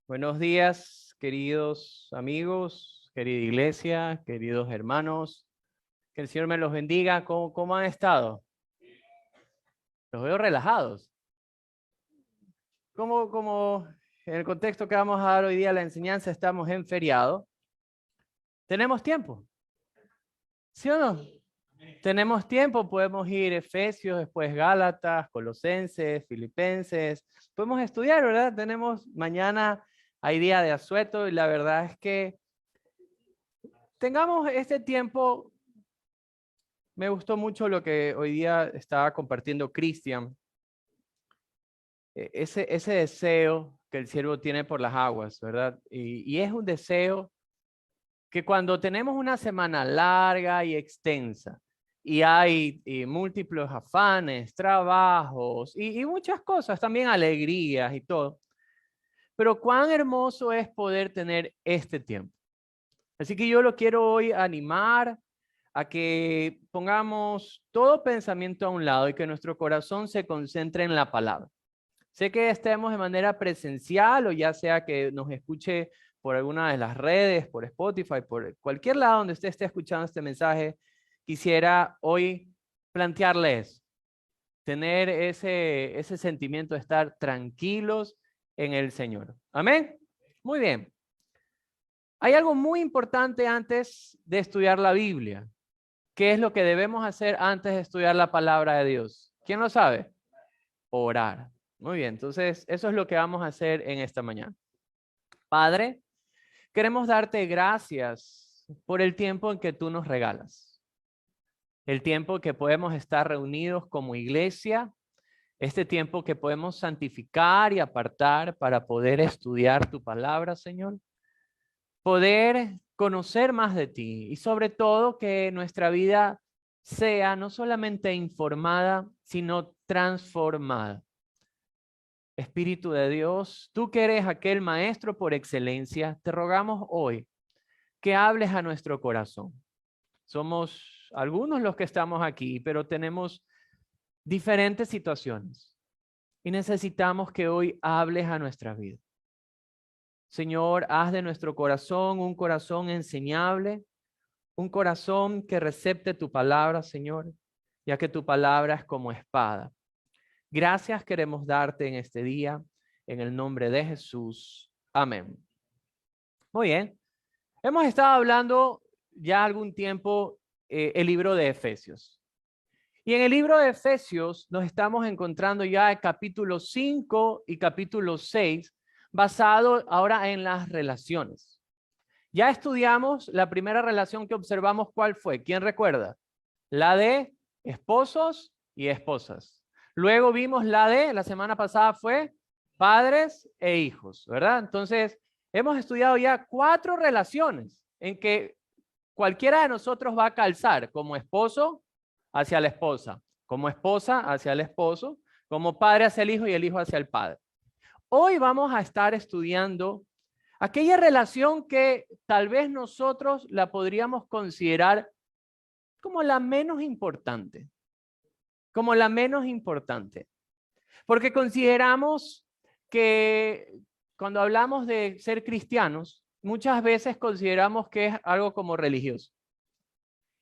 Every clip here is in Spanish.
Buenos días, queridos amigos, querida iglesia, queridos hermanos. Que el Señor me los bendiga. ¿Cómo han estado? Los veo relajados. Como en el contexto que vamos a dar hoy día la enseñanza, estamos en feriado. ¿Tenemos tiempo? ¿Sí o no? Tenemos tiempo, podemos ir Efesios, después Gálatas, Colosenses, Filipenses. Podemos estudiar, ¿verdad? Mañana hay día de asueto y la verdad es que tengamos este tiempo. Me gustó mucho lo que hoy día estaba compartiendo Cristian. Ese deseo que el siervo tiene por las aguas, ¿verdad? Y es un deseo que cuando tenemos una semana larga y extensa y hay múltiples afanes, trabajos y muchas cosas, también alegrías y todo, pero cuán hermoso es poder tener este tiempo. Así que yo lo quiero hoy animar a que pongamos todo pensamiento a un lado y que nuestro corazón se concentre en la palabra. Sé que estemos de manera presencial o ya sea que nos escuche por alguna de las redes, por Spotify, por cualquier lado donde usted esté escuchando este mensaje, quisiera hoy plantearles, tener ese sentimiento de estar tranquilos en el Señor. Amén. Muy bien. Hay algo muy importante antes de estudiar la Biblia. ¿Qué es lo que debemos hacer antes de estudiar la palabra de Dios? ¿Quién lo sabe? Orar. Muy bien, entonces eso es lo que vamos a hacer en esta mañana. Padre, queremos darte gracias por el tiempo en que tú nos regalas. El tiempo que podemos estar reunidos como iglesia, este tiempo que podemos santificar y apartar para poder estudiar tu palabra, Señor. Poder conocer más de ti y sobre todo que nuestra vida sea no solamente informada, sino transformada. Espíritu de Dios, tú que eres aquel maestro por excelencia, te rogamos hoy que hables a nuestro corazón. Somos algunos los que estamos aquí, pero tenemos diferentes situaciones y necesitamos que hoy hables a nuestra vida. Señor, haz de nuestro corazón un corazón enseñable, un corazón que recepte tu palabra, Señor, ya que tu palabra es como espada. Gracias queremos darte en este día, en el nombre de Jesús. Amén. Muy bien. Hemos estado hablando ya algún tiempo el libro de Efesios. Y en el libro de Efesios nos estamos encontrando ya el capítulo 5 y capítulo 6, basado ahora en las relaciones. Ya estudiamos la primera relación que observamos, ¿cuál fue? ¿Quién recuerda? La de esposos y esposas. Luego vimos la semana pasada fue padres e hijos, ¿verdad? Entonces, hemos estudiado ya 4 relaciones en que cualquiera de nosotros va a calzar como esposo hacia la esposa, como esposa hacia el esposo, como padre hacia el hijo y el hijo hacia el padre. Hoy vamos a estar estudiando aquella relación que tal vez nosotros la podríamos considerar como la menos importante, como la menos importante, porque consideramos que cuando hablamos de ser cristianos, muchas veces consideramos que es algo como religioso.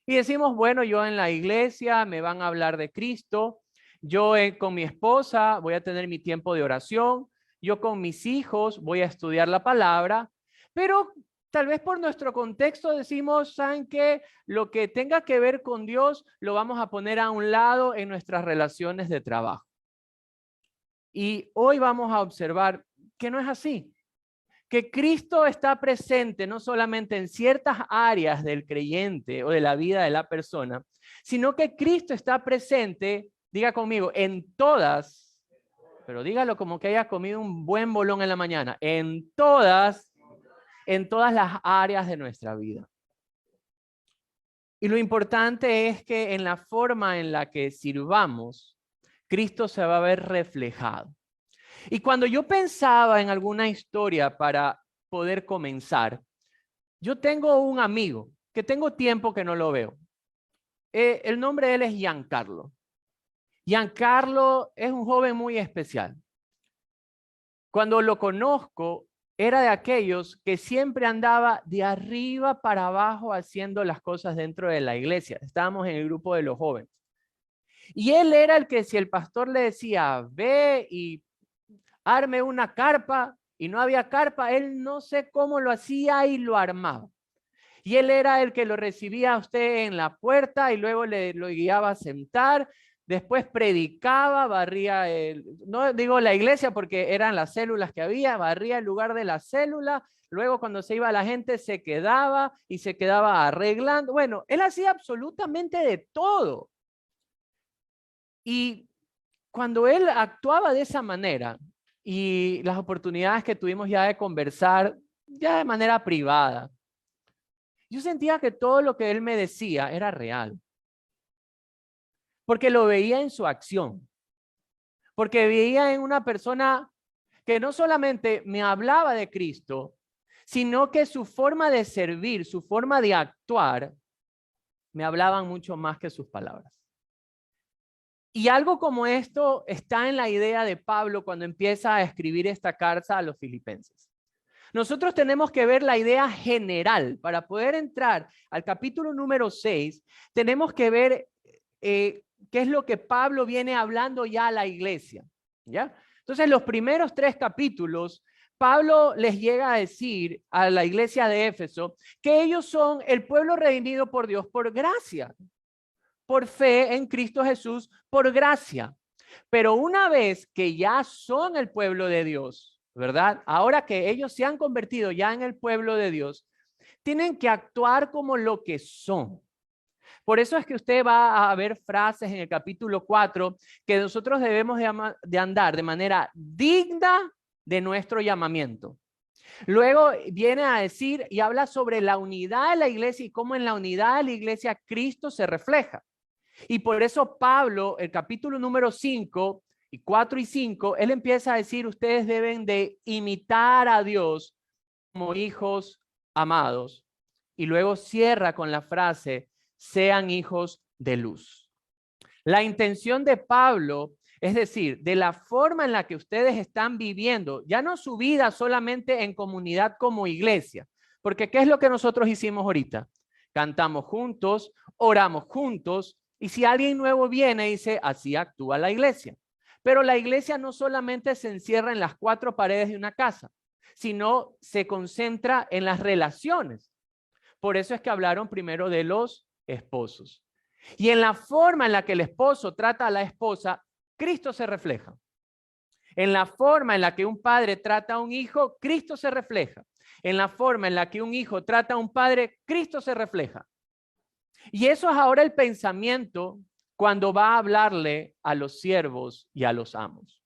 Y decimos, bueno, yo en la iglesia me van a hablar de Cristo, yo con mi esposa voy a tener mi tiempo de oración, yo con mis hijos voy a estudiar la palabra, pero tal vez por nuestro contexto decimos, ¿saben qué? Lo que tenga que ver con Dios lo vamos a poner a un lado en nuestras relaciones de trabajo. Y hoy vamos a observar que no es así, que Cristo está presente no solamente en ciertas áreas del creyente o de la vida de la persona, sino que Cristo está presente, diga conmigo, en todas, pero dígalo como que haya comido un buen bolón en la mañana, en todas las áreas de nuestra vida. Y lo importante es que en la forma en la que sirvamos, Cristo se va a ver reflejado. Y cuando yo pensaba en alguna historia para poder comenzar, yo tengo un amigo que tengo tiempo que no lo veo. El nombre de él es Giancarlo. Giancarlo es un joven muy especial. Cuando lo conozco, era de aquellos que siempre andaba de arriba para abajo haciendo las cosas dentro de la iglesia. Estábamos en el grupo de los jóvenes. Y él era el que si el pastor le decía, ve y arme una carpa, y no había carpa, él no sé cómo lo hacía y lo armaba. Y él era el que lo recibía a usted en la puerta y luego lo guiaba a sentar. Después predicaba, barría, no digo la iglesia porque eran las células que había, barría el lugar de la célula. Luego cuando se iba la gente se quedaba y se quedaba arreglando. Bueno, él hacía absolutamente de todo. Y cuando él actuaba de esa manera y las oportunidades que tuvimos ya de conversar ya de manera privada, yo sentía que todo lo que él me decía era real. Porque lo veía en su acción. Porque veía en una persona que no solamente me hablaba de Cristo, sino que su forma de servir, su forma de actuar, me hablaban mucho más que sus palabras. Y algo como esto está en la idea de Pablo cuando empieza a escribir esta carta a los filipenses. Nosotros tenemos que ver la idea general. Para poder entrar al capítulo número 6, tenemos que ver qué es lo que Pablo viene hablando ya a la iglesia. ¿Ya? Entonces, los primeros 3 capítulos, Pablo les llega a decir a la iglesia de Éfeso que ellos son el pueblo redimido por Dios por gracia, por fe en Cristo Jesús, por gracia. Pero una vez que ya son el pueblo de Dios, ¿verdad? Ahora que ellos se han convertido ya en el pueblo de Dios, tienen que actuar como lo que son. Por eso es que usted va a ver frases en el capítulo 4 que nosotros debemos de andar de manera digna de nuestro llamamiento. Luego viene a decir y habla sobre la unidad de la iglesia y cómo en la unidad de la iglesia Cristo se refleja. Y por eso Pablo, el capítulo número 5 y 4 y 5, él empieza a decir, ustedes deben de imitar a Dios como hijos amados. Y luego cierra con la frase, sean hijos de luz. La intención de Pablo, es decir, de la forma en la que ustedes están viviendo, ya no su vida solamente en comunidad como iglesia, porque ¿qué es lo que nosotros hicimos ahorita? Cantamos juntos, oramos juntos, y si alguien nuevo viene y dice, así actúa la iglesia. Pero la iglesia no solamente se encierra en las 4 paredes de una casa, sino se concentra en las relaciones. Por eso es que hablaron primero de los esposos. Y en la forma en la que el esposo trata a la esposa, Cristo se refleja. En la forma en la que un padre trata a un hijo, Cristo se refleja. En la forma en la que un hijo trata a un padre, Cristo se refleja. Y eso es ahora el pensamiento cuando va a hablarle a los siervos y a los amos.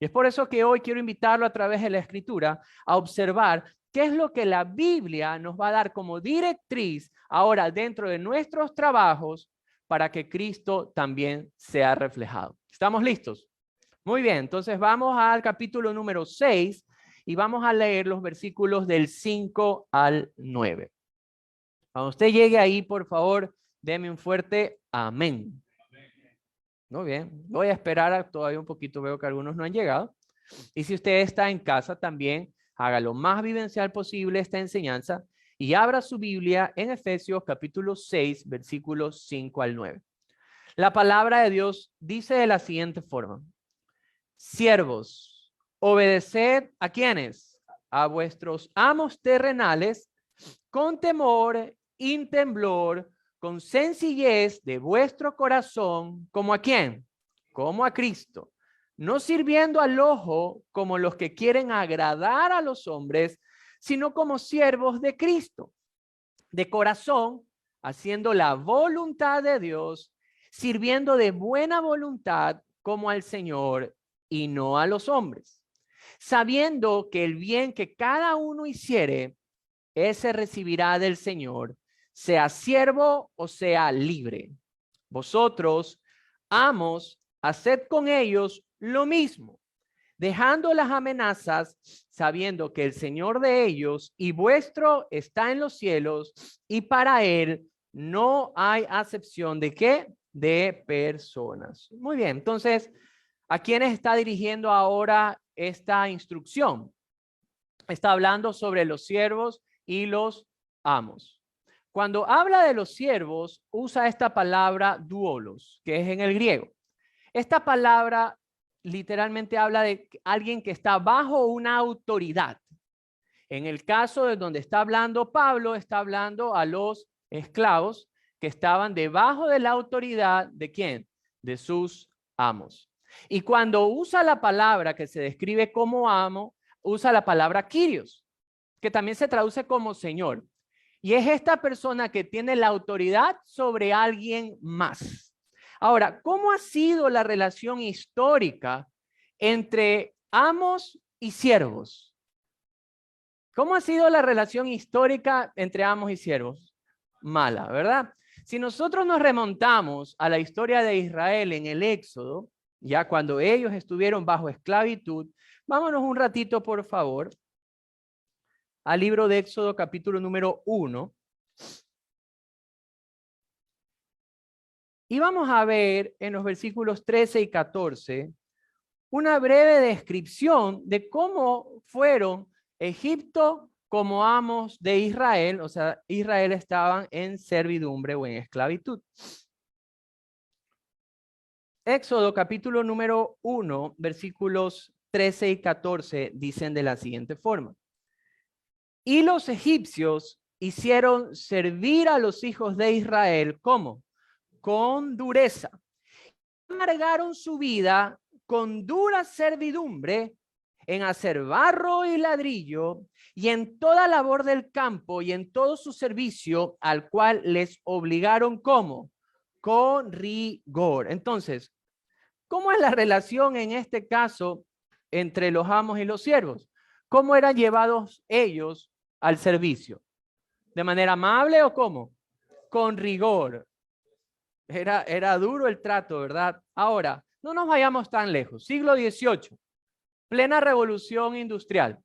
Y es por eso que hoy quiero invitarlo a través de la Escritura a observar qué es lo que la Biblia nos va a dar como directriz ahora dentro de nuestros trabajos para que Cristo también sea reflejado. ¿Estamos listos? Muy bien, entonces vamos al capítulo número 6 y vamos a leer los versículos del 5 al 9. Cuando usted llegue ahí, por favor, deme un fuerte amén. Muy bien, voy a esperar todavía un poquito, veo que algunos no han llegado. Y si usted está en casa también, haga lo más vivencial posible esta enseñanza y abra su Biblia en Efesios capítulo 6, versículos 5 al 9. La palabra de Dios dice de la siguiente forma: siervos, obedeced ¿a quiénes? A vuestros amos terrenales con temor y temblor, con sencillez de vuestro corazón, ¿como a quién? Como a Cristo, no sirviendo al ojo como los que quieren agradar a los hombres, sino como siervos de Cristo, de corazón, haciendo la voluntad de Dios, sirviendo de buena voluntad como al Señor y no a los hombres, sabiendo que el bien que cada uno hiciere, ese recibirá del Señor, sea siervo o sea libre. Vosotros, amos, haced con ellos lo mismo, dejando las amenazas, sabiendo que el Señor de ellos y vuestro está en los cielos, y para él no hay acepción de ¿qué? De personas. Muy bien, entonces, ¿a quiénes está dirigiendo ahora esta instrucción? está hablando sobre los siervos y los amos. Cuando habla de los siervos, usa esta palabra doulos, que es en el griego. Esta palabra literalmente habla de alguien que está bajo una autoridad. En el caso de donde está hablando Pablo, está hablando a los esclavos que estaban debajo de la autoridad ¿de quién? De sus amos. Y cuando usa la palabra que se describe como amo, usa la palabra kyrios, que también se traduce como señor. Y es esta persona que tiene la autoridad sobre alguien más. Ahora, ¿cómo ha sido la relación histórica entre amos y siervos? ¿Cómo ha sido la relación histórica entre amos y siervos? Mala, ¿verdad? Si nosotros nos remontamos a la historia de Israel en el Éxodo, ya cuando ellos estuvieron bajo esclavitud, vámonos un ratito, por favor, al libro de Éxodo, capítulo número 1. Y vamos a ver en los versículos 13 y 14 una breve descripción de cómo fueron Egipto como amos de Israel, o sea, Israel estaban en servidumbre o en esclavitud. Éxodo capítulo número 1, versículos 13 y 14 dicen de la siguiente forma. Y los egipcios hicieron servir a los hijos de Israel, ¿cómo? Con dureza. Amargaron su vida con dura servidumbre en hacer barro y ladrillo y en toda labor del campo y en todo su servicio al cual les obligaron ¿cómo? Con rigor. Entonces, ¿cómo es la relación en este caso entre los amos y los siervos? ¿Cómo eran llevados ellos al servicio? ¿De manera amable o cómo? Con rigor. Era duro el trato, ¿verdad? Ahora, no nos vayamos tan lejos. Siglo XVIII, plena revolución industrial.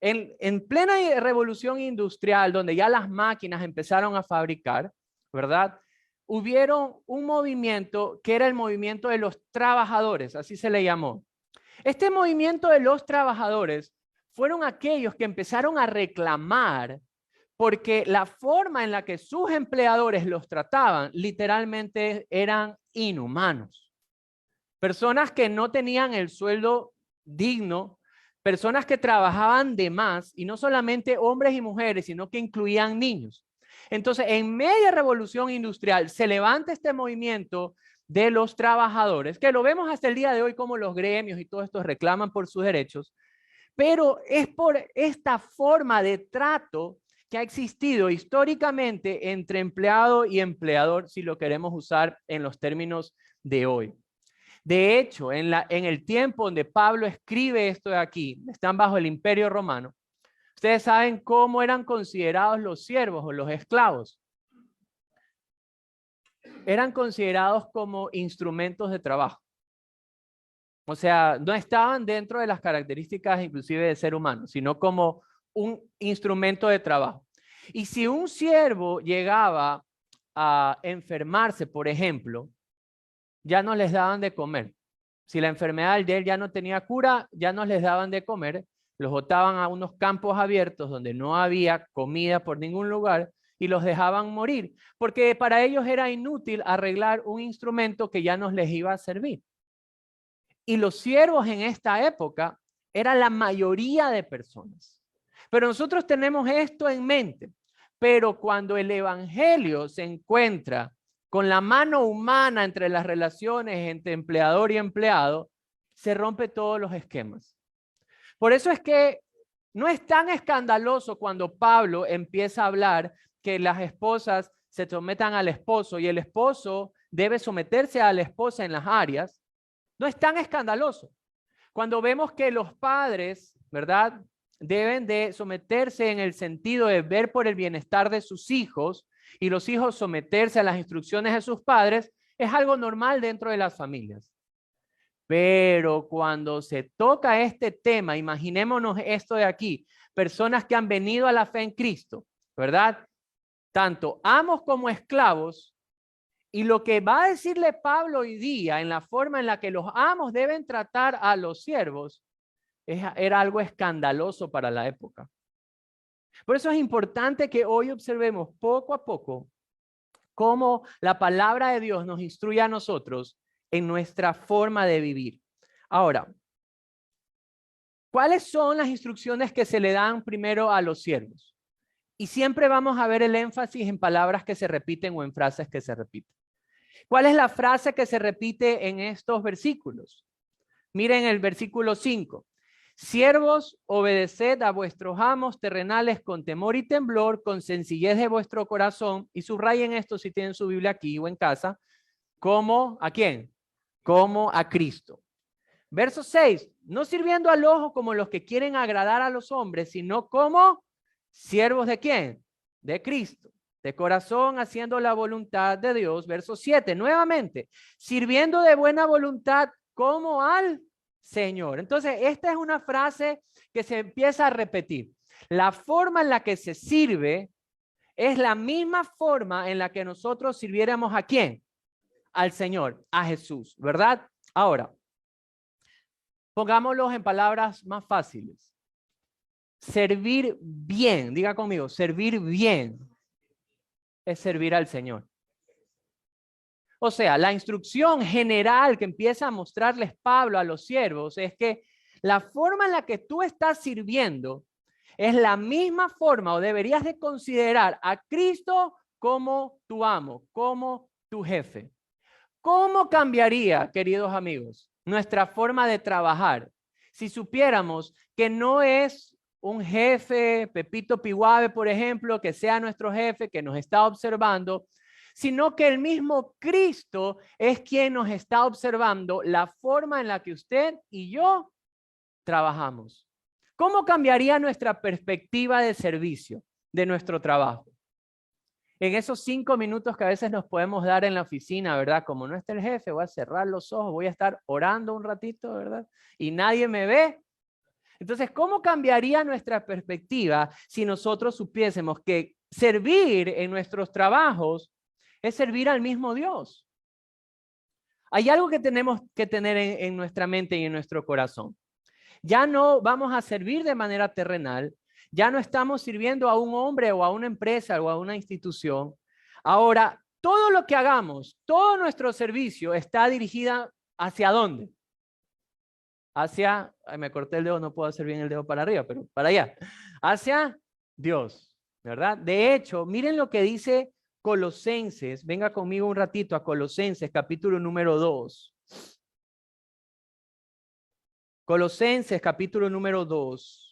En plena revolución industrial, donde ya las máquinas empezaron a fabricar, ¿verdad? Hubieron un movimiento que era el movimiento de los trabajadores, así se le llamó. Este movimiento de los trabajadores fueron aquellos que empezaron a reclamar porque la forma en la que sus empleadores los trataban literalmente eran inhumanos. Personas que no tenían el sueldo digno, personas que trabajaban de más, y no solamente hombres y mujeres, sino que incluían niños. Entonces, en media revolución industrial, se levanta este movimiento de los trabajadores, que lo vemos hasta el día de hoy como los gremios y todos estos reclaman por sus derechos, pero es por esta forma de trato que ha existido históricamente entre empleado y empleador, si lo queremos usar en los términos de hoy. De hecho, en el tiempo donde Pablo escribe esto de aquí, están bajo el Imperio Romano, ustedes saben cómo eran considerados los siervos o los esclavos. Eran considerados como instrumentos de trabajo. O sea, no estaban dentro de las características inclusive del ser humano, sino como un instrumento de trabajo. Y si un siervo llegaba a enfermarse, por ejemplo, ya no les daban de comer. Si la enfermedad de él ya no tenía cura, ya no les daban de comer, los botaban a unos campos abiertos donde no había comida por ningún lugar y los dejaban morir, porque para ellos era inútil arreglar un instrumento que ya no les iba a servir. Y los siervos en esta época eran la mayoría de personas. Pero nosotros tenemos esto en mente. Pero cuando el evangelio se encuentra con la mano humana entre las relaciones entre empleador y empleado, se rompe todos los esquemas. Por eso es que no es tan escandaloso cuando Pablo empieza a hablar que las esposas se sometan al esposo y el esposo debe someterse a la esposa en las áreas. No es tan escandaloso. Cuando vemos que los padres, ¿verdad?, deben de someterse en el sentido de ver por el bienestar de sus hijos y los hijos someterse a las instrucciones de sus padres, es algo normal dentro de las familias. Pero cuando se toca este tema, imaginémonos esto de aquí, personas que han venido a la fe en Cristo, ¿verdad? Tanto amos como esclavos. Y lo que va a decirle Pablo hoy día en la forma en la que los amos deben tratar a los siervos Era algo escandaloso para la época. Por eso es importante que hoy observemos poco a poco cómo la palabra de Dios nos instruye a nosotros en nuestra forma de vivir. Ahora, ¿cuáles son las instrucciones que se le dan primero a los siervos? Y siempre vamos a ver el énfasis en palabras que se repiten o en frases que se repiten. ¿Cuál es la frase que se repite en estos versículos? Miren el versículo 5. Siervos, obedeced a vuestros amos terrenales con temor y temblor, con sencillez de vuestro corazón, y subrayen esto si tienen su Biblia aquí o en casa, como ¿a quién? Como a Cristo. Verso 6, no sirviendo al ojo como los que quieren agradar a los hombres, sino como siervos de quién? De Cristo, de corazón haciendo la voluntad de Dios. Verso 7, nuevamente, sirviendo de buena voluntad como al Señor. Entonces, esta es una frase que se empieza a repetir. La forma en la que se sirve es la misma forma en la que nosotros sirviéramos ¿a quién? Al Señor, a Jesús, ¿verdad? Ahora, pongámoslos en palabras más fáciles. Servir bien, diga conmigo, servir bien es servir al Señor. O sea, la instrucción general que empieza a mostrarles Pablo a los siervos es que la forma en la que tú estás sirviendo es la misma forma o deberías de considerar a Cristo como tu amo, como tu jefe. ¿Cómo cambiaría, queridos amigos, nuestra forma de trabajar si supiéramos que no es un jefe, Pepito Piguave, por ejemplo, que sea nuestro jefe, que nos está observando, sino que el mismo Cristo es quien nos está observando la forma en la que usted y yo trabajamos? ¿Cómo cambiaría nuestra perspectiva de servicio, de nuestro trabajo? En esos 5 minutos que a veces nos podemos dar en la oficina, ¿verdad? Como no está el jefe, voy a cerrar los ojos, voy a estar orando un ratito, ¿verdad? Y nadie me ve. Entonces, ¿cómo cambiaría nuestra perspectiva si nosotros supiésemos que servir en nuestros trabajos es servir al mismo Dios? Hay algo que tenemos que tener en nuestra mente y en nuestro corazón. Ya no vamos a servir de manera terrenal, ya no estamos sirviendo a un hombre o a una empresa o a una institución. Ahora, todo lo que hagamos, todo nuestro servicio está dirigida ¿hacia dónde? Hacia, me corté el dedo, no puedo hacer bien el dedo para arriba, pero para allá. Hacia Dios, ¿verdad? De hecho, miren lo que dice Colosenses. Venga conmigo un ratito a Colosenses, capítulo número 2. Colosenses, capítulo número 2.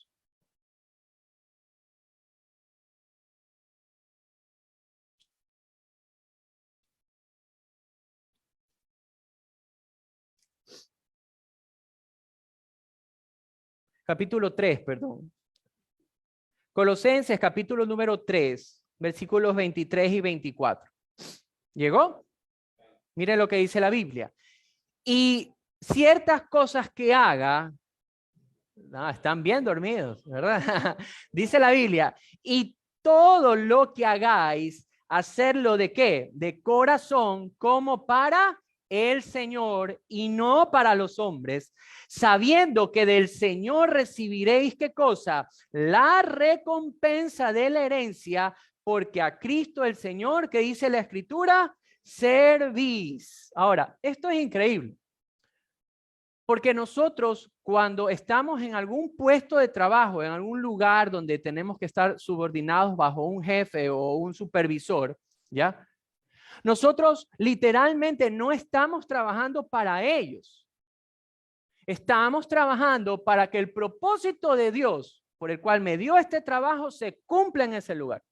Capítulo 3, perdón. Colosenses, capítulo número 3, versículos 23 y 24. ¿Llegó? Mire lo que dice la Biblia. Y ciertas cosas que haga, no, están bien dormidos, ¿verdad? Dice la Biblia, y todo lo que hagáis, hacerlo ¿de qué? De corazón, como para el Señor y no para los hombres, sabiendo que del Señor recibiréis ¿qué cosa? La recompensa de la herencia, porque a Cristo el Señor, que dice la Escritura, servís. Ahora, esto es increíble. Porque nosotros cuando estamos en algún puesto de trabajo, en algún lugar donde tenemos que estar subordinados bajo un jefe o un supervisor, ¿ya? Nosotros literalmente no estamos trabajando para ellos. Estamos trabajando para que el propósito de Dios, por el cual me dio este trabajo, se cumpla en ese lugar.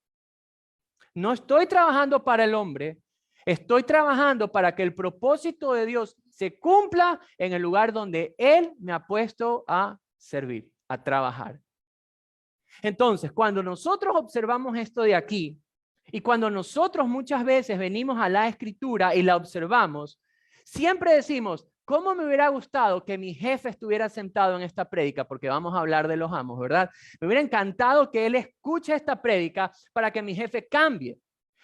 No estoy trabajando para el hombre, estoy trabajando para que el propósito de Dios se cumpla en el lugar donde Él me ha puesto a servir, a trabajar. Entonces, cuando nosotros observamos esto de aquí y cuando nosotros muchas veces venimos a la Escritura y la observamos, siempre decimos, ¿cómo me hubiera gustado que mi jefe estuviera sentado en esta prédica? Porque vamos a hablar de los amos, ¿verdad? Me hubiera encantado que él escuche esta prédica para que mi jefe cambie.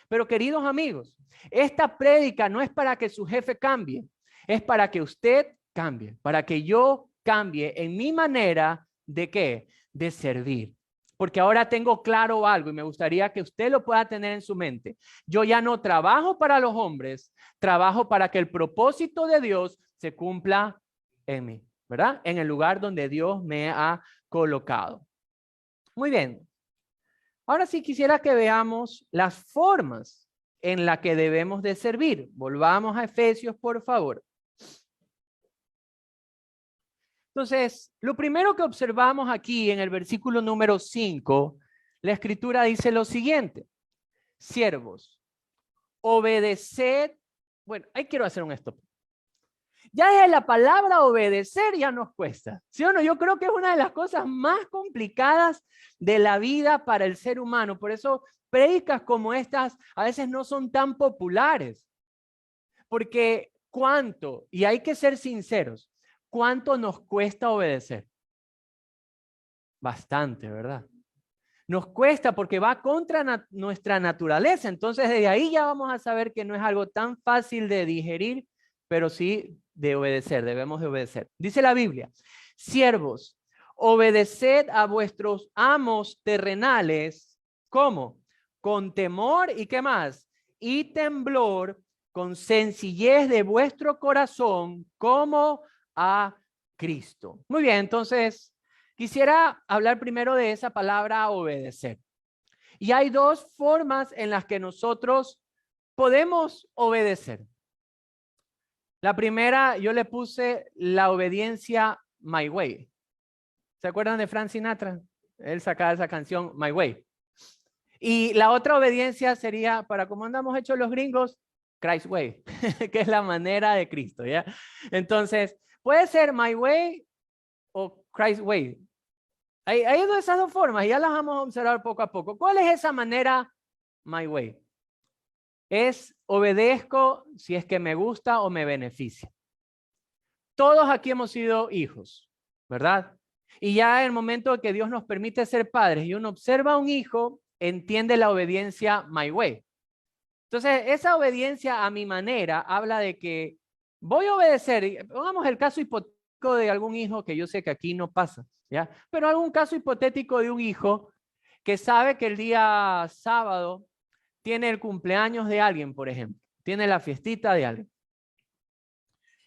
Pero queridos amigos, esta prédica no es para que su jefe cambie, es para que usted cambie, para que yo cambie en mi manera ¿de qué? De servir. Porque ahora tengo claro algo y me gustaría que usted lo pueda tener en su mente. Yo ya no trabajo para los hombres, trabajo para que el propósito de Dios se cumpla en mí, ¿verdad? En el lugar donde Dios me ha colocado. Muy bien. Ahora sí quisiera que veamos las formas en las que debemos de servir. Volvamos a Efesios, por favor. Entonces, lo primero que observamos aquí en el versículo número 5, la escritura dice lo siguiente: siervos, obedeced. Bueno, ahí quiero hacer un stop. Ya desde la palabra obedecer ya nos cuesta, ¿sí o no? Yo creo que es una de las cosas más complicadas de la vida para el ser humano. Por eso prédicas como estas a veces no son tan populares. Porque cuánto, y hay que ser sinceros, ¿cuánto nos cuesta obedecer? Bastante, ¿verdad? Nos cuesta porque va contra nuestra naturaleza. Entonces, desde ahí ya vamos a saber que no es algo tan fácil de digerir, pero sí de obedecer, debemos de obedecer. Dice la Biblia: siervos, obedeced a vuestros amos terrenales. ¿Cómo? Con temor y ¿qué más? Y temblor, con sencillez de vuestro corazón, como a Cristo. Muy bien, entonces quisiera hablar primero de esa palabra obedecer. Y hay dos formas en las que nosotros podemos obedecer. La primera, yo le puse la obediencia My Way. ¿Se acuerdan de Frank Sinatra? Él sacaba esa canción My Way. Y la otra obediencia sería, para como andamos hechos los gringos, Christ Way, que es la manera de Cristo, ¿ya? Entonces, puede ser My Way o Christ Way. Hay de esas dos formas, y ya las vamos a observar poco a poco. ¿Cuál es esa manera My Way? Es obedezco si es que me gusta o me beneficia. Todos aquí hemos sido hijos, ¿verdad? Y ya en el momento que Dios nos permite ser padres y uno observa a un hijo, entiende la obediencia My Way. Entonces, esa obediencia a mi manera habla de que voy a obedecer. Pongamos el caso hipotético de algún hijo, que yo sé que aquí no pasa, ¿ya? Pero algún caso hipotético de un hijo que sabe que el día sábado tiene el cumpleaños de alguien, por ejemplo, tiene la fiestita de alguien.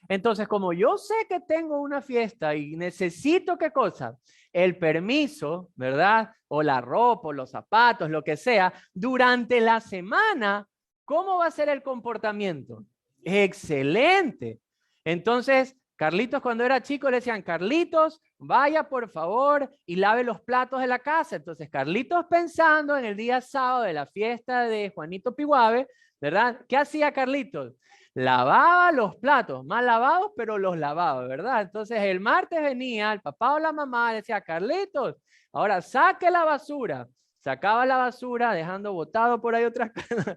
Entonces, como yo sé que tengo una fiesta y necesito, ¿qué cosa? El permiso, ¿verdad? O la ropa, o los zapatos, lo que sea, durante la semana, ¿cómo va a ser el comportamiento? Excelente. Entonces, Carlitos cuando era chico le decían: Carlitos, vaya por favor y lave los platos de la casa. Entonces, Carlitos, pensando en el día sábado de la fiesta de Juanito Piguave, ¿verdad? ¿Qué hacía Carlitos? Lavaba los platos, mal lavados, pero los lavaba, ¿verdad? Entonces el martes venía el papá o la mamá, decía: Carlitos, ahora saque la basura. Sacaba la basura, dejando botado por ahí otras cosas.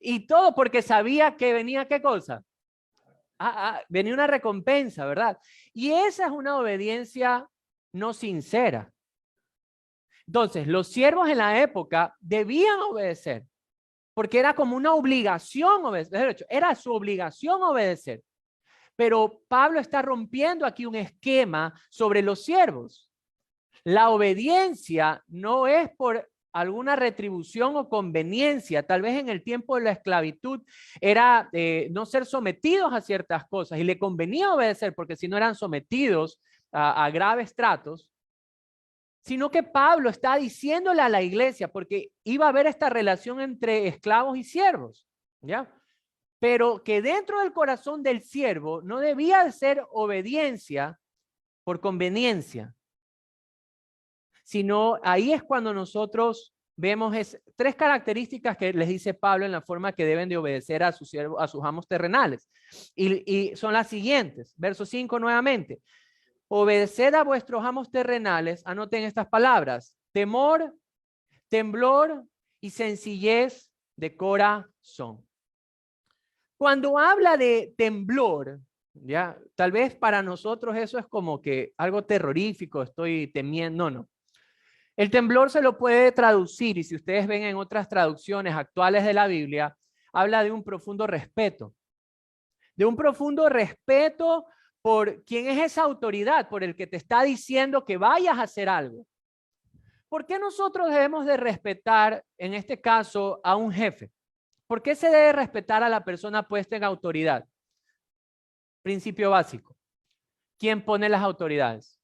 Y todo porque sabía que venía, ¿qué cosa? Venía una recompensa, ¿verdad? Y esa es una obediencia no sincera. Entonces, los siervos en la época debían obedecer, porque era como una obligación obedecer, era su obligación obedecer. Pero Pablo está rompiendo aquí un esquema sobre los siervos. La obediencia no es por alguna retribución o conveniencia. Tal vez en el tiempo de la esclavitud era no ser sometidos a ciertas cosas y le convenía obedecer porque si no eran sometidos a graves tratos, sino que Pablo está diciéndole a la iglesia, porque iba a haber esta relación entre esclavos y siervos, ¿ya? Pero que dentro del corazón del siervo no debía de ser obediencia por conveniencia, sino ahí es cuando nosotros vemos tres características que les dice Pablo en la forma que deben de obedecer a sus siervos, a sus amos terrenales. Y son las siguientes, verso 5 nuevamente. Obedeced a vuestros amos terrenales, anoten estas palabras: temor, temblor y sencillez de corazón. Cuando habla de temblor, ya, tal vez para nosotros eso es como que algo terrorífico, estoy temiendo, no. El temblor se lo puede traducir, y si ustedes ven en otras traducciones actuales de la Biblia, habla de un profundo respeto por quién es esa autoridad, por el que te está diciendo que vayas a hacer algo. ¿Por qué nosotros debemos de respetar, en este caso, a un jefe? ¿Por qué se debe respetar a la persona puesta en autoridad? Principio básico. ¿Quién pone las autoridades?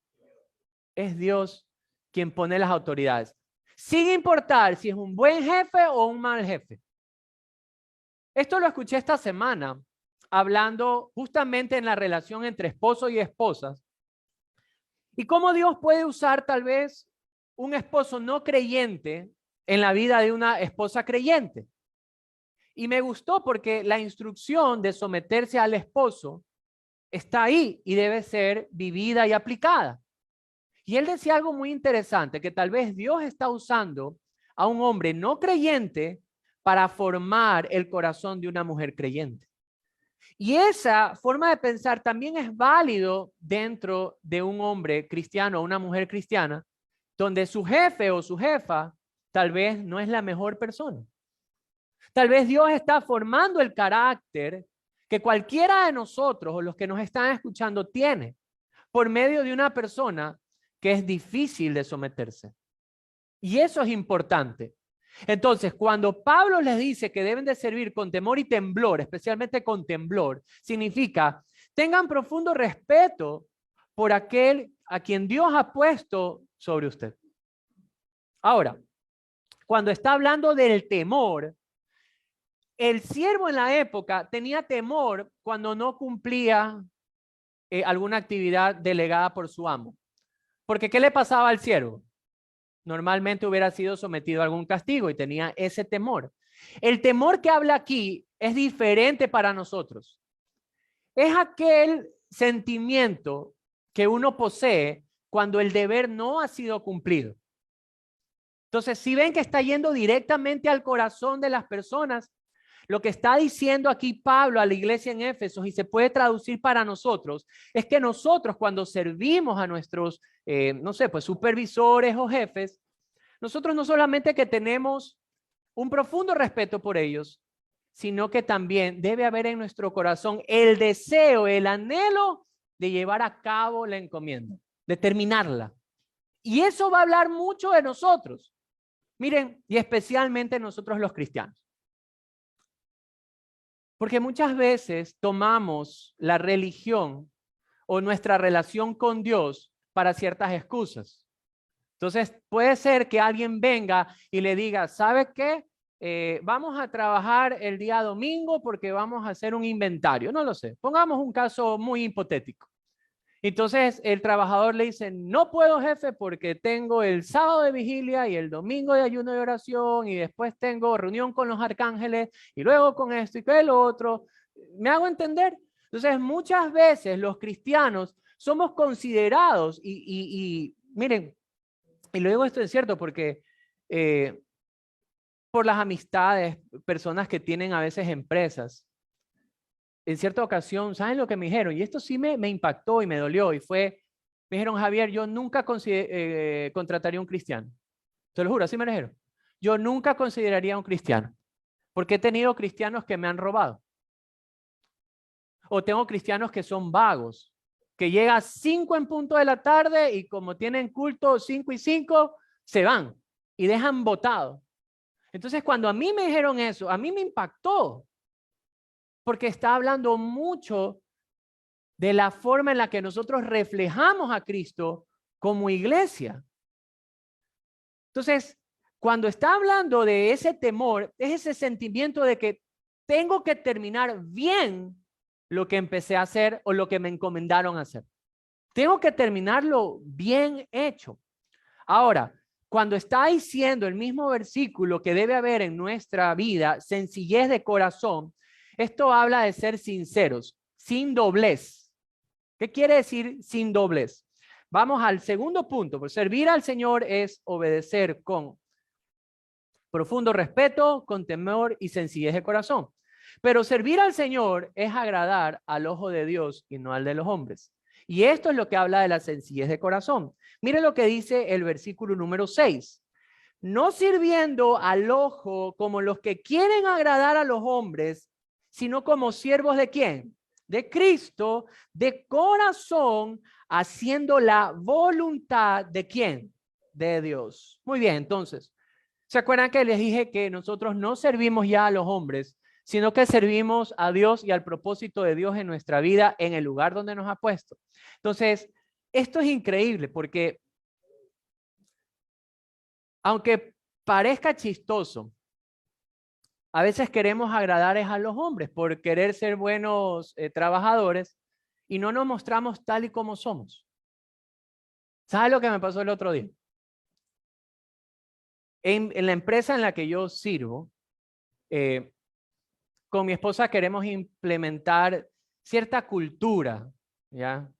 Es Dios quien pone las autoridades. Sin importar si es un buen jefe o un mal jefe. Esto lo escuché esta semana, hablando justamente en la relación entre esposo y esposas. Y cómo Dios puede usar tal vez un esposo no creyente en la vida de una esposa creyente. Y me gustó porque la instrucción de someterse al esposo está ahí y debe ser vivida y aplicada. Y él decía algo muy interesante, que tal vez Dios está usando a un hombre no creyente para formar el corazón de una mujer creyente. Y esa forma de pensar también es válido dentro de un hombre cristiano o una mujer cristiana, donde su jefe o su jefa tal vez no es la mejor persona. Tal vez Dios está formando el carácter que cualquiera de nosotros o los que nos están escuchando tiene por medio de una persona que es difícil de someterse. Y eso es importante. Entonces, cuando Pablo les dice que deben de servir con temor y temblor, especialmente con temblor, significa tengan profundo respeto por aquel a quien Dios ha puesto sobre usted. Ahora, cuando está hablando del temor, el siervo en la época tenía temor cuando no cumplía alguna actividad delegada por su amo. Porque ¿qué le pasaba al siervo? Normalmente hubiera sido sometido a algún castigo y tenía ese temor. El temor que habla aquí es diferente para nosotros. Es aquel sentimiento que uno posee cuando el deber no ha sido cumplido. Entonces, si ven que está yendo directamente al corazón de las personas, lo que está diciendo aquí Pablo a la iglesia en Éfeso, y se puede traducir para nosotros, es que nosotros cuando servimos a nuestros, no sé, pues supervisores o jefes, nosotros no solamente que tenemos un profundo respeto por ellos, sino que también debe haber en nuestro corazón el deseo, el anhelo de llevar a cabo la encomienda, de terminarla. Y eso va a hablar mucho de nosotros. Miren, y especialmente nosotros los cristianos. Porque muchas veces tomamos la religión o nuestra relación con Dios para ciertas excusas. Entonces, puede ser que alguien venga y le diga, ¿sabe qué? Vamos a trabajar el día domingo porque vamos a hacer un inventario. No lo sé. Pongamos un caso muy hipotético. Entonces, el trabajador le dice, no puedo, jefe, porque tengo el sábado de vigilia y el domingo de ayuno y oración y después tengo reunión con los arcángeles y luego con esto y con lo otro. ¿Me hago entender? Entonces, muchas veces los cristianos somos considerados y miren, y luego esto es cierto porque por las amistades, personas que tienen a veces empresas, en cierta ocasión, ¿saben lo que me dijeron? Y esto sí me impactó y me dolió y fue, me dijeron, Javier, yo nunca contrataría un cristiano. Te lo juro, así me dijeron. Yo nunca consideraría un cristiano porque he tenido cristianos que me han robado. O tengo cristianos que son vagos, que llega a 5 en punto de la tarde y como tienen culto 5 y 5, se van y dejan botado. Entonces, cuando a mí me dijeron eso, a mí me impactó. Porque está hablando mucho de la forma en la que nosotros reflejamos a Cristo como iglesia. Entonces, cuando está hablando de ese temor, es ese sentimiento de que tengo que terminar bien lo que empecé a hacer o lo que me encomendaron a hacer. Tengo que terminarlo bien hecho. Ahora, cuando está diciendo el mismo versículo que debe haber en nuestra vida, sencillez de corazón, esto habla de ser sinceros, sin doblez. ¿Qué quiere decir sin doblez? Vamos al segundo punto. Pues servir al Señor es obedecer con profundo respeto, con temor y sencillez de corazón. Pero servir al Señor es agradar al ojo de Dios y no al de los hombres. Y esto es lo que habla de la sencillez de corazón. Mire lo que dice el versículo número 6. No sirviendo al ojo como los que quieren agradar a los hombres, sino como siervos de ¿quién? de Cristo de corazón, haciendo la voluntad ¿de quién? De Dios. Muy bien, entonces, ¿se acuerdan que les dije que nosotros no servimos ya a los hombres, sino que servimos a Dios y al propósito de Dios en nuestra vida, en el lugar donde nos ha puesto? Entonces, esto es increíble porque, aunque parezca chistoso, a veces queremos agradar a los hombres por querer ser buenos trabajadores y no nos mostramos tal y como somos. ¿Sabes lo que me pasó el otro día? En la empresa en la que yo sirvo, con mi esposa queremos implementar cierta cultura, ¿ya?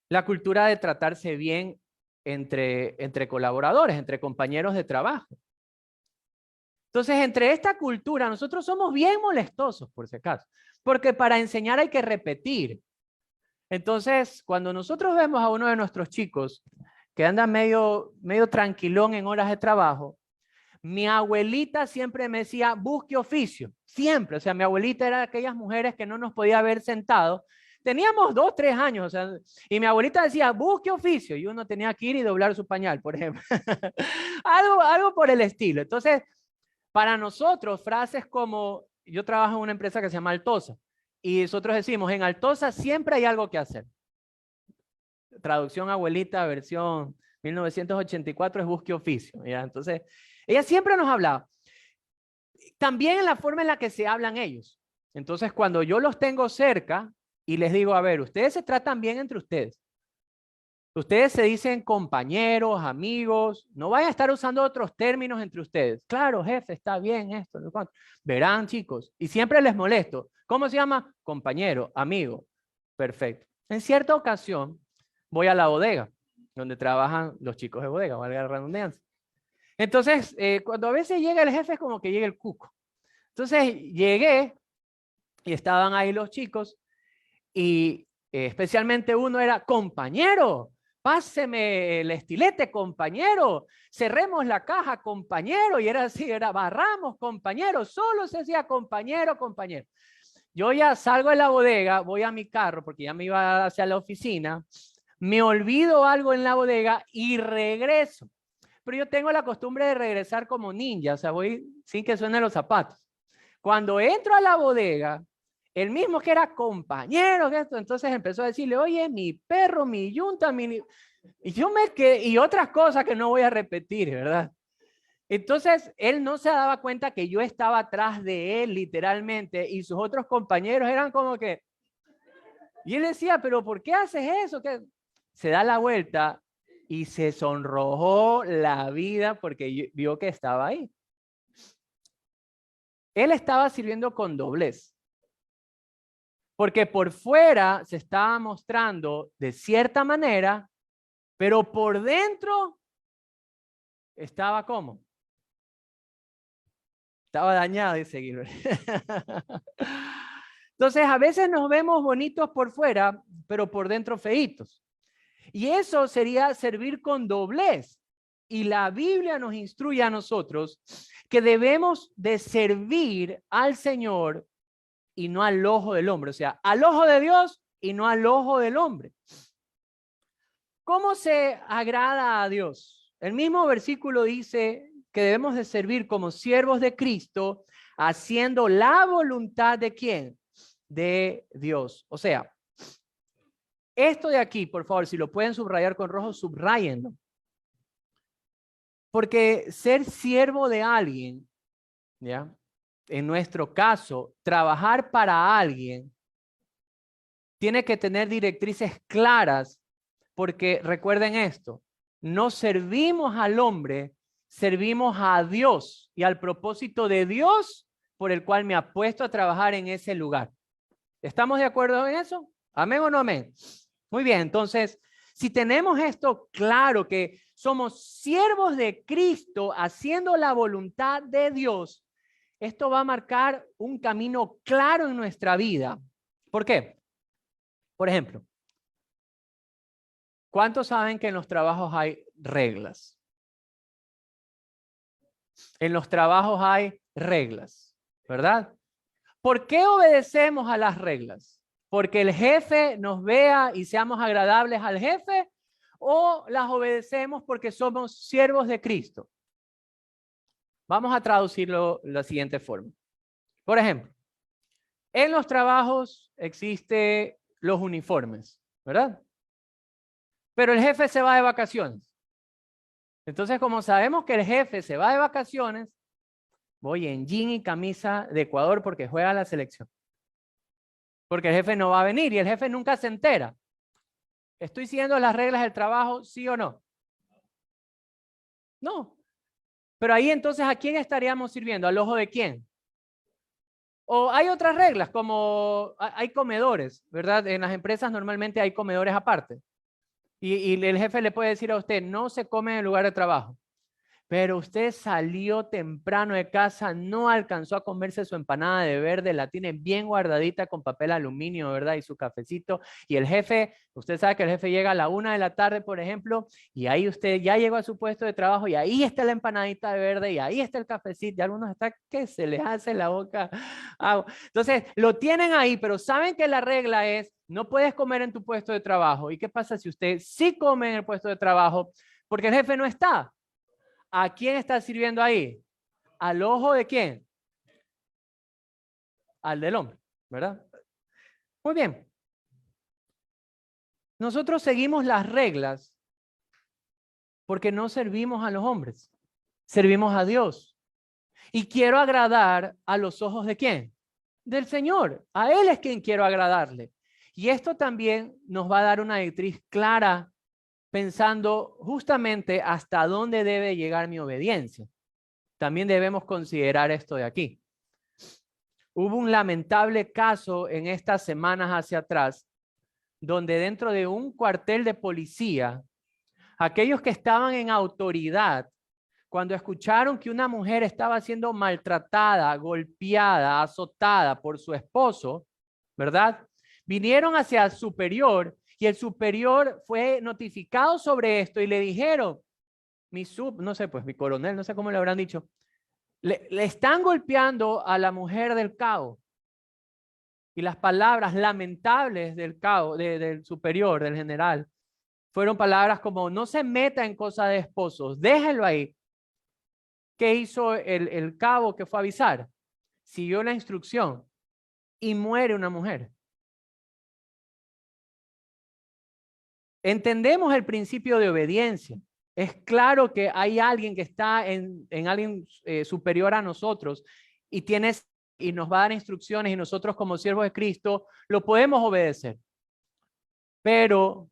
La cultura de tratarse bien entre colaboradores, entre compañeros de trabajo. Entonces, entre esta cultura, nosotros somos bien molestosos, por si acaso, porque para enseñar hay que repetir. Entonces, cuando nosotros vemos a uno de nuestros chicos que anda medio tranquilón en horas de trabajo, mi abuelita siempre me decía, busque oficio, siempre. O sea, mi abuelita era de aquellas mujeres que no nos podía ver sentados. Teníamos 2, 3 años, o sea, y mi abuelita decía, busque oficio, y uno tenía que ir y doblar su pañal, por ejemplo. algo por el estilo. Entonces, para nosotros, frases como, yo trabajo en una empresa que se llama Altosa, y nosotros decimos, en Altosa siempre hay algo que hacer. Traducción abuelita, versión 1984 es busque oficio, ¿ya? Entonces, ella siempre nos hablaba. También en la forma en la que se hablan ellos. Entonces, cuando yo los tengo cerca y les digo, a ver, ustedes se tratan bien entre ustedes. Ustedes se dicen compañeros, amigos, no vayan a estar usando otros términos entre ustedes. Claro, jefe, está bien esto, no cuánto. Verán, chicos, y siempre les molesto. ¿Cómo se llama? Compañero, amigo. Perfecto. En cierta ocasión, voy a la bodega, donde trabajan los chicos de bodega, valga la redundancia. Entonces, cuando a veces llega el jefe, es como que llega el cuco. Entonces, llegué y estaban ahí los chicos y especialmente uno era compañero. Páseme el estilete, compañero. Cerremos la caja, compañero. Y era así, era barramos, compañero. Solo se decía compañero, compañero. Yo ya salgo de la bodega, voy a mi carro porque ya me iba hacia la oficina. Me olvido algo en la bodega y regreso. Pero yo tengo la costumbre de regresar como ninja, o sea, voy sin que suenen los zapatos. Cuando entro a la bodega, el mismo que era compañero, entonces empezó a decirle, oye, mi perro, mi yunta, y yo me quedé, y otras cosas que no voy a repetir, ¿verdad? Entonces, él no se daba cuenta que yo estaba atrás de él, literalmente, y sus otros compañeros eran como que, y él decía, pero ¿por qué haces eso? ¿Qué? Se da la vuelta y se sonrojó la vida porque vio que estaba ahí. Él estaba sirviendo con doblez. Porque por fuera se estaba mostrando de cierta manera, pero por dentro estaba ¿cómo? Estaba dañado, dice Gilbert. Entonces, a veces nos vemos bonitos por fuera, pero por dentro feitos. Y eso sería servir con doblez. Y la Biblia nos instruye a nosotros que debemos de servir al Señor y no al ojo del hombre. O sea, al ojo de Dios y no al ojo del hombre. ¿Cómo se agrada a Dios? El mismo versículo dice que debemos de servir como siervos de Cristo, haciendo la voluntad de ¿quién? De Dios. O sea, esto de aquí, por favor, si lo pueden subrayar con rojo, subrayenlo. Porque ser siervo de alguien, ¿ya? En nuestro caso, trabajar para alguien, tiene que tener directrices claras, porque recuerden esto, no servimos al hombre, servimos a Dios y al propósito de Dios por el cual me ha puesto a trabajar en ese lugar. ¿Estamos de acuerdo en eso? ¿Amén o no amén? Muy bien, entonces, si tenemos esto claro, que somos siervos de Cristo haciendo la voluntad de Dios, esto va a marcar un camino claro en nuestra vida. ¿Por qué? Por ejemplo, ¿cuántos saben que en los trabajos hay reglas? En los trabajos hay reglas, ¿verdad? ¿Por qué obedecemos a las reglas? porque el jefe nos vea y seamos agradables al jefe, o las obedecemos porque somos siervos de Cristo. Vamos a traducirlo de la siguiente forma. Por ejemplo, en los trabajos existen los uniformes, ¿verdad? Pero el jefe se va de vacaciones. Entonces, como sabemos que el jefe se va de vacaciones, voy en jean y camisa de Ecuador porque juega la selección. Porque el jefe no va a venir y el jefe nunca se entera. ¿Estoy siguiendo las reglas del trabajo, sí o no? No. Pero ahí entonces, ¿a quién estaríamos sirviendo? ¿Al ojo de quién? O hay otras reglas, como hay comedores, ¿verdad? En las empresas normalmente hay comedores aparte. Y el jefe le puede decir a usted, no se come en el lugar de trabajo. Pero usted salió temprano de casa, no alcanzó a comerse su empanada de verde, la tiene bien guardadita con papel aluminio, ¿verdad? Y su cafecito. Y el jefe, usted sabe que el jefe llega a la 1 de la tarde, por ejemplo, y ahí usted ya llegó a su puesto de trabajo y ahí está la empanadita de verde y ahí está el cafecito. Y algunos están que se les hace la boca agua. Entonces, lo tienen ahí, pero saben que la regla es, no puedes comer en tu puesto de trabajo. ¿Y qué pasa si usted sí come en el puesto de trabajo? Porque el jefe no está. ¿A quién está sirviendo ahí? ¿Al ojo de quién? Al del hombre, ¿verdad? Muy bien. Nosotros seguimos las reglas porque no servimos a los hombres, servimos a Dios. Y quiero agradar a los ojos de quién? Del Señor. A Él es quien quiero agradarle. Y esto también nos va a dar una directriz clara pensando justamente hasta dónde debe llegar mi obediencia. También debemos considerar esto de aquí. Hubo un lamentable caso en estas semanas hacia atrás, donde dentro de un cuartel de policía, aquellos que estaban en autoridad, cuando escucharon que una mujer estaba siendo maltratada, golpeada, azotada por su esposo, ¿verdad? Vinieron hacia el superior y el superior fue notificado sobre esto y le dijeron, no sé, pues mi coronel, no sé cómo le habrán dicho, le están golpeando a la mujer del cabo. Y las palabras lamentables del cabo, del superior, del general, fueron palabras como, no se meta en cosas de esposos, déjelo ahí. ¿Qué hizo el cabo que fue a avisar? Siguió la instrucción y muere una mujer. Entendemos el principio de obediencia. Es claro que hay alguien que está en alguien superior a nosotros y nos va a dar instrucciones y nosotros como siervos de Cristo lo podemos obedecer. Pero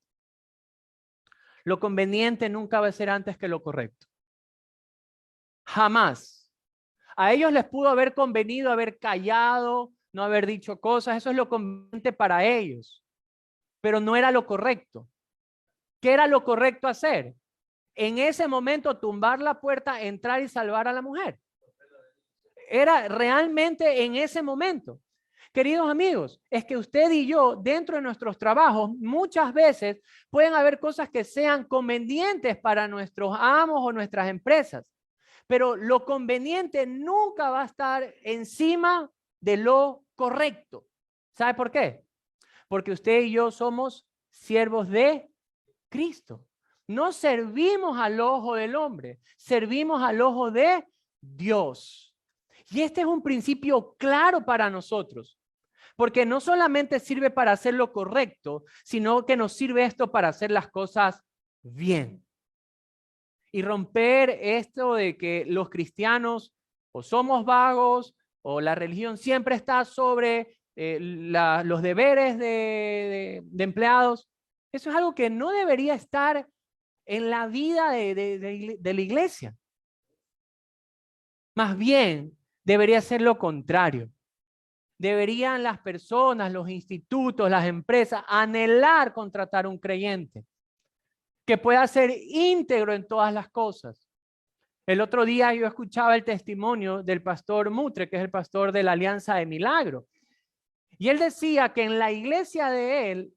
lo conveniente nunca va a ser antes que lo correcto. Jamás. A ellos les pudo haber convenido haber callado, no haber dicho cosas, eso es lo conveniente para ellos. Pero no era lo correcto. ¿Qué era lo correcto hacer? En ese momento tumbar la puerta, entrar y salvar a la mujer. Era realmente en ese momento. Queridos amigos, es que usted y yo, dentro de nuestros trabajos, muchas veces pueden haber cosas que sean convenientes para nuestros amos o nuestras empresas, pero lo conveniente nunca va a estar encima de lo correcto. ¿Sabe por qué? Porque usted y yo somos siervos de Cristo. No servimos al ojo del hombre, servimos al ojo de Dios. Y este es un principio claro para nosotros, porque no solamente sirve para hacer lo correcto, sino que nos sirve esto para hacer las cosas bien. Y romper esto de que los cristianos o somos vagos o la religión siempre está sobre los deberes de empleados. Eso es algo que no debería estar en la vida de la iglesia. Más bien, debería ser lo contrario. Deberían las personas, los institutos, las empresas anhelar contratar un creyente que pueda ser íntegro en todas las cosas. El otro día yo escuchaba el testimonio del pastor Mutre, que es el pastor de la Alianza de Milagro. Y él decía que en la iglesia de él,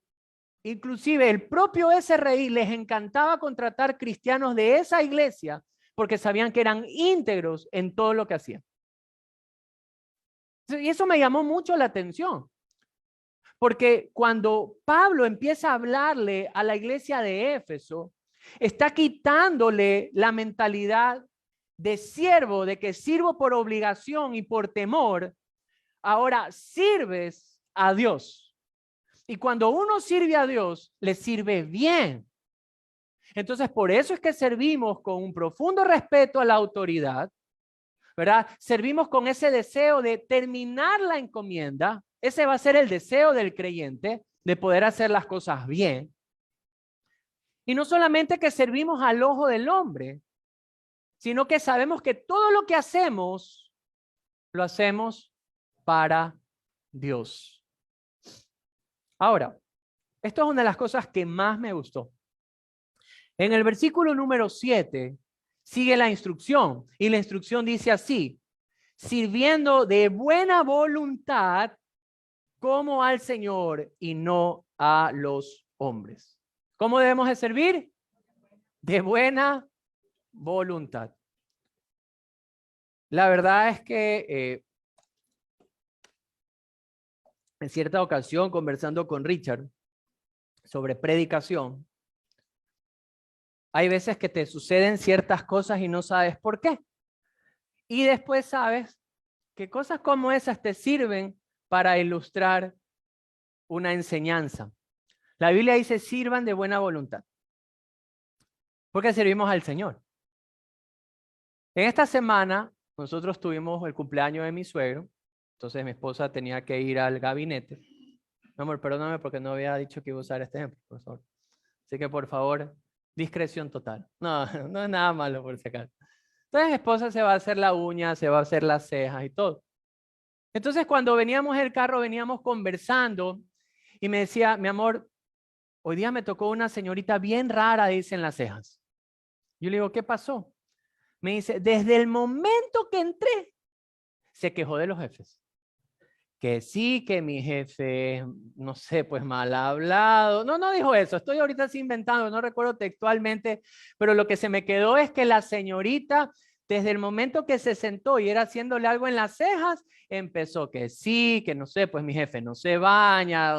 inclusive el propio SRI les encantaba contratar cristianos de esa iglesia porque sabían que eran íntegros en todo lo que hacían. Y eso me llamó mucho la atención. Porque cuando Pablo empieza a hablarle a la iglesia de Éfeso, está quitándole la mentalidad de siervo, de que sirvo por obligación y por temor. Ahora sirves a Dios. Y cuando uno sirve a Dios, le sirve bien. Entonces, por eso es que servimos con un profundo respeto a la autoridad, ¿verdad? Servimos con ese deseo de terminar la encomienda. Ese va a ser el deseo del creyente, de poder hacer las cosas bien. Y no solamente que servimos al ojo del hombre, sino que sabemos que todo lo que hacemos, lo hacemos para Dios. Ahora, esto es una de las cosas que más me gustó. En el versículo número 7 sigue la instrucción y la instrucción dice así: sirviendo de buena voluntad como al Señor y no a los hombres. ¿Cómo debemos de servir? De buena voluntad. La verdad es que en cierta ocasión, conversando con Richard sobre predicación, hay veces que te suceden ciertas cosas y no sabes por qué. Y después sabes que cosas como esas te sirven para ilustrar una enseñanza. La Biblia dice: sirvan de buena voluntad, porque servimos al Señor. En esta semana nosotros tuvimos el cumpleaños de mi suegro, entonces mi esposa tenía que ir al gabinete. Mi amor, perdóname porque no había dicho que iba a usar este ejemplo, por favor. Así que por favor, discreción total. No, no es nada malo por si acaso. Entonces mi esposa se va a hacer la uña, se va a hacer las cejas y todo. Entonces cuando veníamos en el carro, veníamos conversando y me decía: mi amor, hoy día me tocó una señorita bien rara, dice, en las cejas. Yo le digo: ¿qué pasó? Me dice: desde el momento que entré, se quejó de los jefes. Que sí, que mi jefe, no sé, pues mal hablado. No, no dijo eso. Estoy ahorita así inventando, no recuerdo textualmente, pero lo que se me quedó es que la señorita, desde el momento que se sentó y era haciéndole algo en las cejas, empezó que sí, que no sé, pues mi jefe no se baña,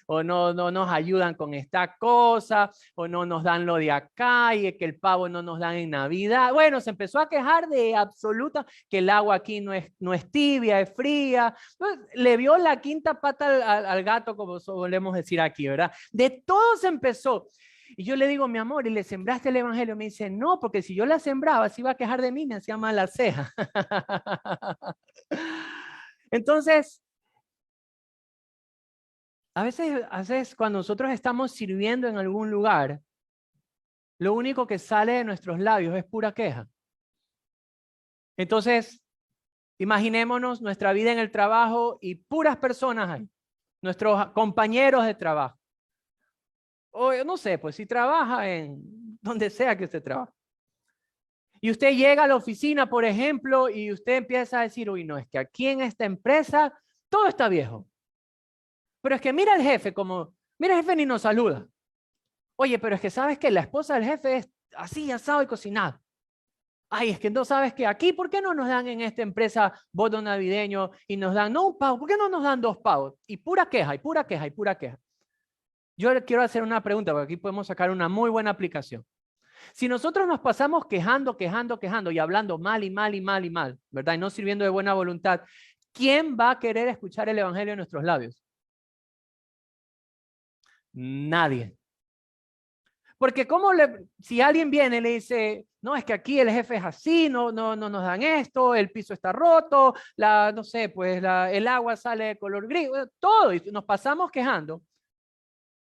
o no nos ayudan con esta cosa, o no nos dan lo de acá, y que el pavo no nos dan en Navidad. Bueno, se empezó a quejar de absoluta, que el agua aquí no es tibia, es fría. Entonces, le vio la quinta pata al gato, como solemos decir aquí, ¿verdad? De todo se empezó. Y yo le digo: mi amor, ¿y le sembraste el evangelio? Me dice: no, porque si yo la sembraba, se iba a quejar de mí, me hacía mal la ceja. Entonces, a veces cuando nosotros estamos sirviendo en algún lugar, lo único que sale de nuestros labios es pura queja. Entonces, imaginémonos nuestra vida en el trabajo y puras personas ahí, nuestros compañeros de trabajo. O no sé, pues si trabaja en donde sea que usted trabaje. Y usted llega a la oficina, por ejemplo, y usted empieza a decir: uy, no, es que aquí en esta empresa todo está viejo. Pero es que mira el jefe, mira el jefe ni nos saluda. Oye, pero es que sabes que la esposa del jefe es así, asado y cocinado. Ay, es que no sabes que aquí, ¿por qué no nos dan en esta empresa bono navideño y nos dan no un pavo? ¿Por qué no nos dan 2 pavos? Y pura queja, y pura queja, y pura queja. Yo le quiero hacer una pregunta, porque aquí podemos sacar una muy buena aplicación. Si nosotros nos pasamos quejando y hablando mal y mal y mal y mal, ¿verdad? Y no sirviendo de buena voluntad, ¿quién va a querer escuchar el evangelio en nuestros labios? Nadie. Porque si alguien viene y le dice: no, es que aquí el jefe es así, no nos dan esto, el piso está roto, no sé, pues el agua sale de color gris, todo, y nos pasamos quejando.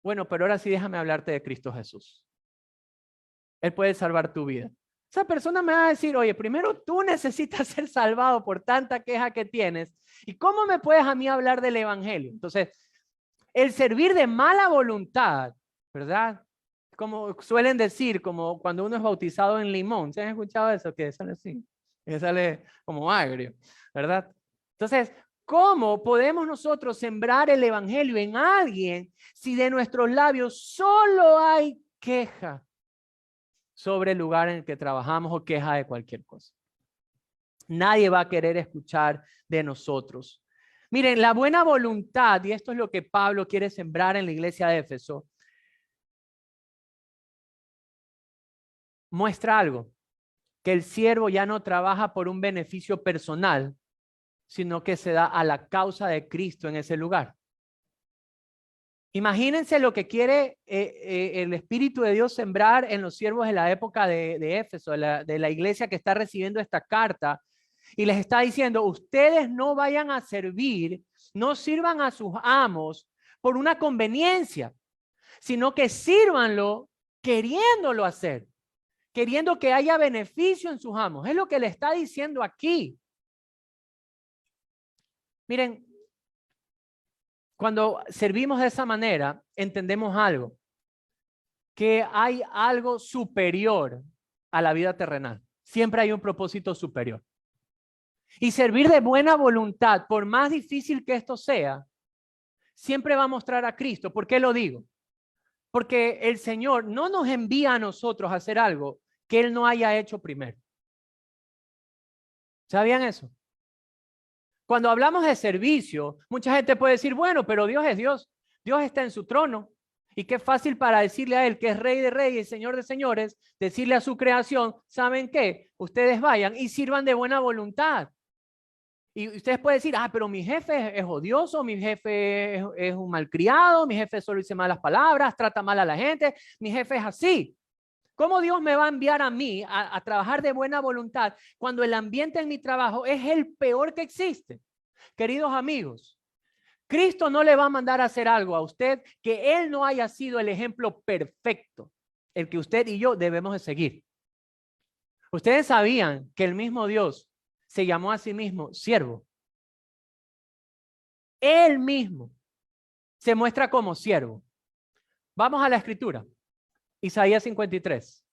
Bueno, pero ahora sí déjame hablarte de Cristo Jesús. Él puede salvar tu vida. Esa persona me va a decir: oye, primero tú necesitas ser salvado por tanta queja que tienes. ¿Y cómo me puedes a mí hablar del evangelio? Entonces, el servir de mala voluntad, ¿verdad? Como suelen decir, como cuando uno es bautizado en limón. ¿Se han escuchado eso? Que sale así, que sale como agrio, ¿verdad? Entonces, ¿cómo podemos nosotros sembrar el evangelio en alguien si de nuestros labios solo hay queja sobre el lugar en el que trabajamos o queja de cualquier cosa? Nadie va a querer escuchar de nosotros. Miren, la buena voluntad, y esto es lo que Pablo quiere sembrar en la iglesia de Éfeso, muestra algo, que el siervo ya no trabaja por un beneficio personal, sino que se da a la causa de Cristo en ese lugar. Imagínense lo que quiere el Espíritu de Dios sembrar en los siervos de la época de Éfeso, de la iglesia que está recibiendo esta carta, y les está diciendo, ustedes no vayan a servir, no sirvan a sus amos por una conveniencia, sino que sírvanlo queriéndolo hacer, queriendo que haya beneficio en sus amos. Es lo que le está diciendo aquí. Miren, cuando servimos de esa manera, entendemos algo, que hay algo superior a la vida terrenal. Siempre hay un propósito superior. Y servir de buena voluntad, por más difícil que esto sea, siempre va a mostrar a Cristo. ¿Por qué lo digo? Porque el Señor no nos envía a nosotros a hacer algo que Él no haya hecho primero. ¿Sabían eso? Cuando hablamos de servicio, mucha gente puede decir, bueno, pero Dios es Dios. Dios está en su trono. Y qué fácil para decirle a Él, que es Rey de Reyes y Señor de Señores, decirle a su creación, ¿saben qué? Ustedes vayan y sirvan de buena voluntad. Y ustedes pueden decir, pero mi jefe es odioso, mi jefe es un malcriado, mi jefe solo dice malas palabras, trata mal a la gente, mi jefe es así. ¿Cómo Dios me va a enviar a mí a trabajar de buena voluntad cuando el ambiente en mi trabajo es el peor que existe? Queridos amigos, Cristo no le va a mandar a hacer algo a usted que Él no haya sido el ejemplo perfecto, el que usted y yo debemos de seguir. Ustedes sabían que el mismo Dios se llamó a sí mismo siervo. Él mismo se muestra como siervo. Vamos a la escritura. Isaías 53.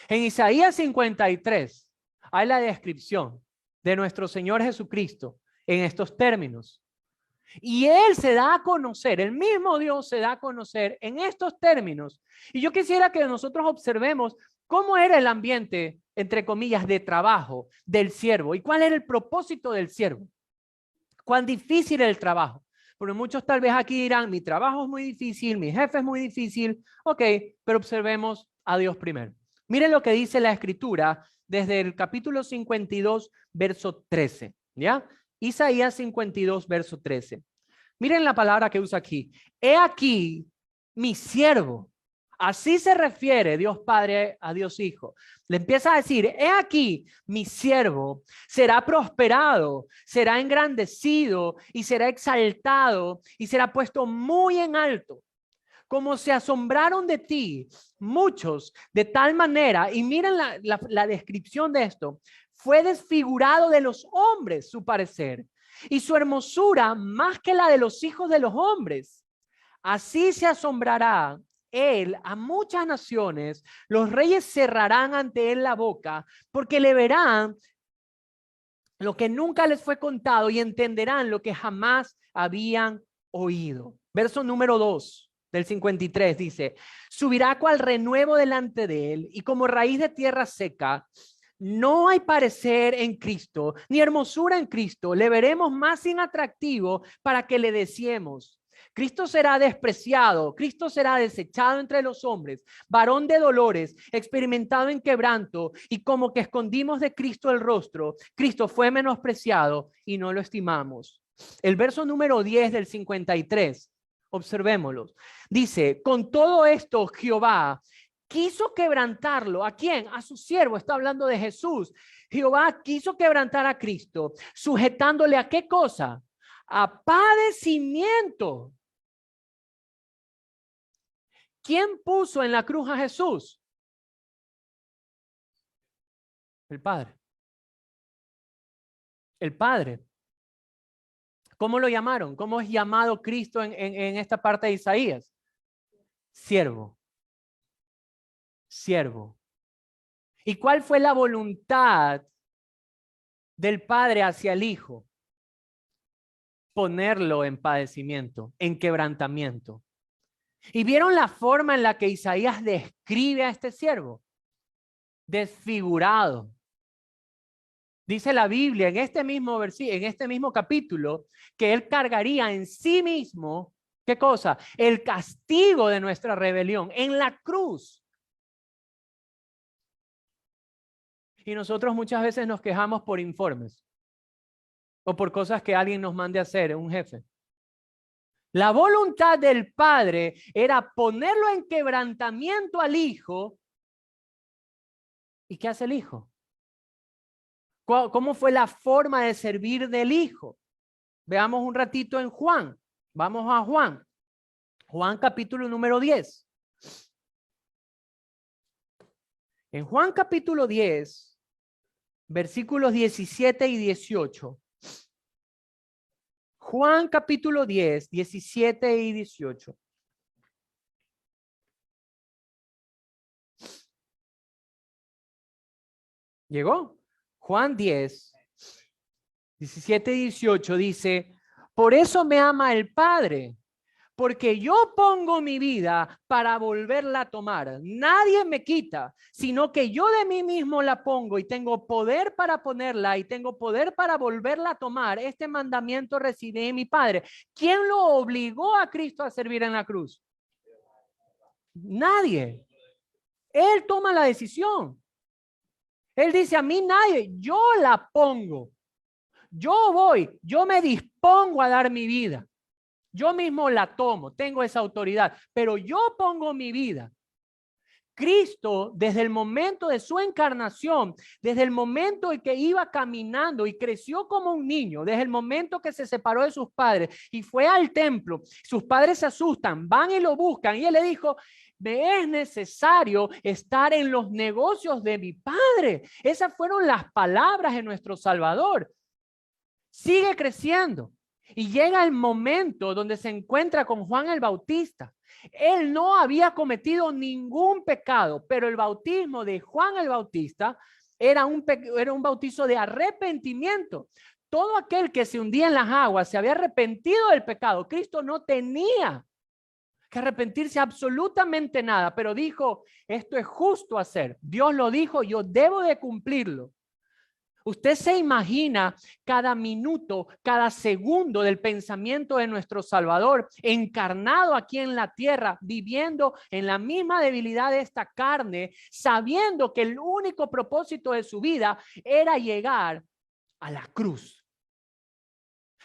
En Isaías 53 hay la descripción de nuestro Señor Jesucristo en estos términos. Y Él se da a conocer, el mismo Dios se da a conocer en estos términos. Y yo quisiera que nosotros observemos cómo era el ambiente, entre comillas, de trabajo del siervo y cuál era el propósito del siervo. Cuán difícil era el trabajo. Porque muchos tal vez aquí dirán, mi trabajo es muy difícil, mi jefe es muy difícil. Ok, pero observemos a Dios primero. Miren lo que dice la Escritura desde el capítulo 52, verso 13. ¿Ya? Isaías 52, verso 13. Miren la palabra que usa aquí. He aquí mi siervo. Así se refiere Dios Padre a Dios Hijo. Le empieza a decir, he aquí mi siervo será prosperado, será engrandecido y será exaltado y será puesto muy en alto. Como se asombraron de ti muchos de tal manera, y miren la descripción de esto, fue desfigurado de los hombres su parecer y su hermosura más que la de los hijos de los hombres. Así se asombrará él a muchas naciones, los reyes cerrarán ante él la boca, porque le verán lo que nunca les fue contado y entenderán lo que jamás habían oído. Verso número 2 del 53 dice, subirá cual renuevo delante de él y como raíz de tierra seca. No hay parecer en Cristo, ni hermosura en Cristo. Le veremos más inatractivo para que le deseemos. Cristo será despreciado, Cristo será desechado entre los hombres, varón de dolores, experimentado en quebranto, y como que escondimos de Cristo el rostro, Cristo fue menospreciado y no lo estimamos. El verso número 10 del 53, observémoslo. Dice, con todo esto Jehová quiso quebrantarlo. ¿A quién? A su siervo. Está hablando de Jesús. Jehová quiso quebrantar a Cristo, sujetándole a qué cosa? A padecimiento. ¿Quién puso en la cruz a Jesús? El Padre. El Padre. ¿Cómo lo llamaron? ¿Cómo es llamado Cristo en esta parte de Isaías? Siervo. Siervo. ¿Y cuál fue la voluntad del Padre hacia el Hijo? Ponerlo en padecimiento, en quebrantamiento. ¿Y vieron la forma en la que Isaías describe a este siervo? Desfigurado. Dice la Biblia en este mismo en este mismo capítulo, que Él cargaría en sí mismo, ¿qué cosa? El castigo de nuestra rebelión en la cruz. Y nosotros muchas veces nos quejamos por informes o por cosas que alguien nos mande a hacer, un jefe. La voluntad del Padre era ponerlo en quebrantamiento al Hijo. ¿Y qué hace el Hijo? ¿Cómo fue la forma de servir del Hijo? Veamos un ratito en Juan. Vamos a Juan. Juan capítulo número 10. En Juan capítulo 10, versículos 17 y 18. Juan capítulo 10, 17 y 18. ¿Llegó? Juan 10, 17 y 18 dice, por eso me ama el Padre, porque yo pongo mi vida para volverla a tomar. Nadie me quita, sino que yo de mí mismo la pongo y tengo poder para ponerla y tengo poder para volverla a tomar. Este mandamiento recibí de mi Padre. ¿Quién lo obligó a Cristo a servir en la cruz? Nadie. Él toma la decisión. Él dice a mí nadie, yo la pongo. Yo voy, yo me dispongo a dar mi vida. Yo mismo la tomo, tengo esa autoridad, pero yo pongo mi vida. Cristo, desde el momento de su encarnación, desde el momento en que iba caminando y creció como un niño, desde el momento que se separó de sus padres y fue al templo, sus padres se asustan, van y lo buscan y él le dijo, me es necesario estar en los negocios de mi Padre. Esas fueron las palabras de nuestro Salvador. Sigue creciendo. Y llega el momento donde se encuentra con Juan el Bautista. Él no había cometido ningún pecado, pero el bautismo de Juan el Bautista era un bautizo de arrepentimiento. Todo aquel que se hundía en las aguas se había arrepentido del pecado. Cristo no tenía que arrepentirse absolutamente nada, pero dijo, esto es justo hacer. Dios lo dijo, yo debo de cumplirlo. Usted se imagina cada minuto, cada segundo del pensamiento de nuestro Salvador, encarnado aquí en la tierra, viviendo en la misma debilidad de esta carne, sabiendo que el único propósito de su vida era llegar a la cruz.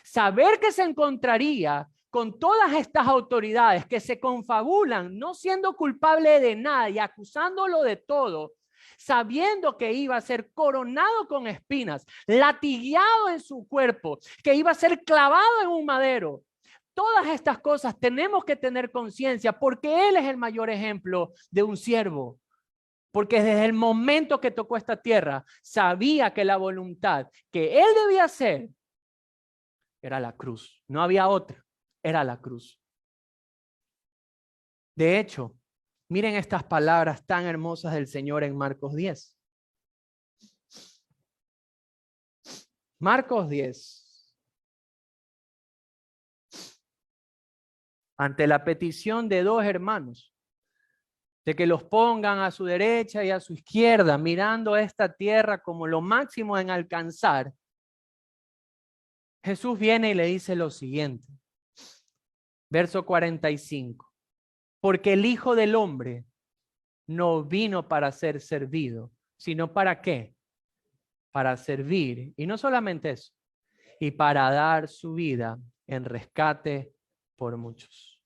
Saber que se encontraría con todas estas autoridades que se confabulan, no siendo culpable de nada y acusándolo de todo, sabiendo que iba a ser coronado con espinas, latigueado en su cuerpo, que iba a ser clavado en un madero. Todas estas cosas tenemos que tener conciencia porque Él es el mayor ejemplo de un siervo. Porque desde el momento que tocó esta tierra, sabía que la voluntad que Él debía hacer era la cruz. No había otra, era la cruz. De hecho, miren estas palabras tan hermosas del Señor en Marcos 10. Marcos 10. Ante la petición de dos hermanos, de que los pongan a su derecha y a su izquierda, mirando a esta tierra como lo máximo en alcanzar, Jesús viene y le dice lo siguiente. Verso 45. Porque el Hijo del Hombre no vino para ser servido, sino ¿para qué? Para servir. Y no solamente eso, y para dar su vida en rescate por muchos.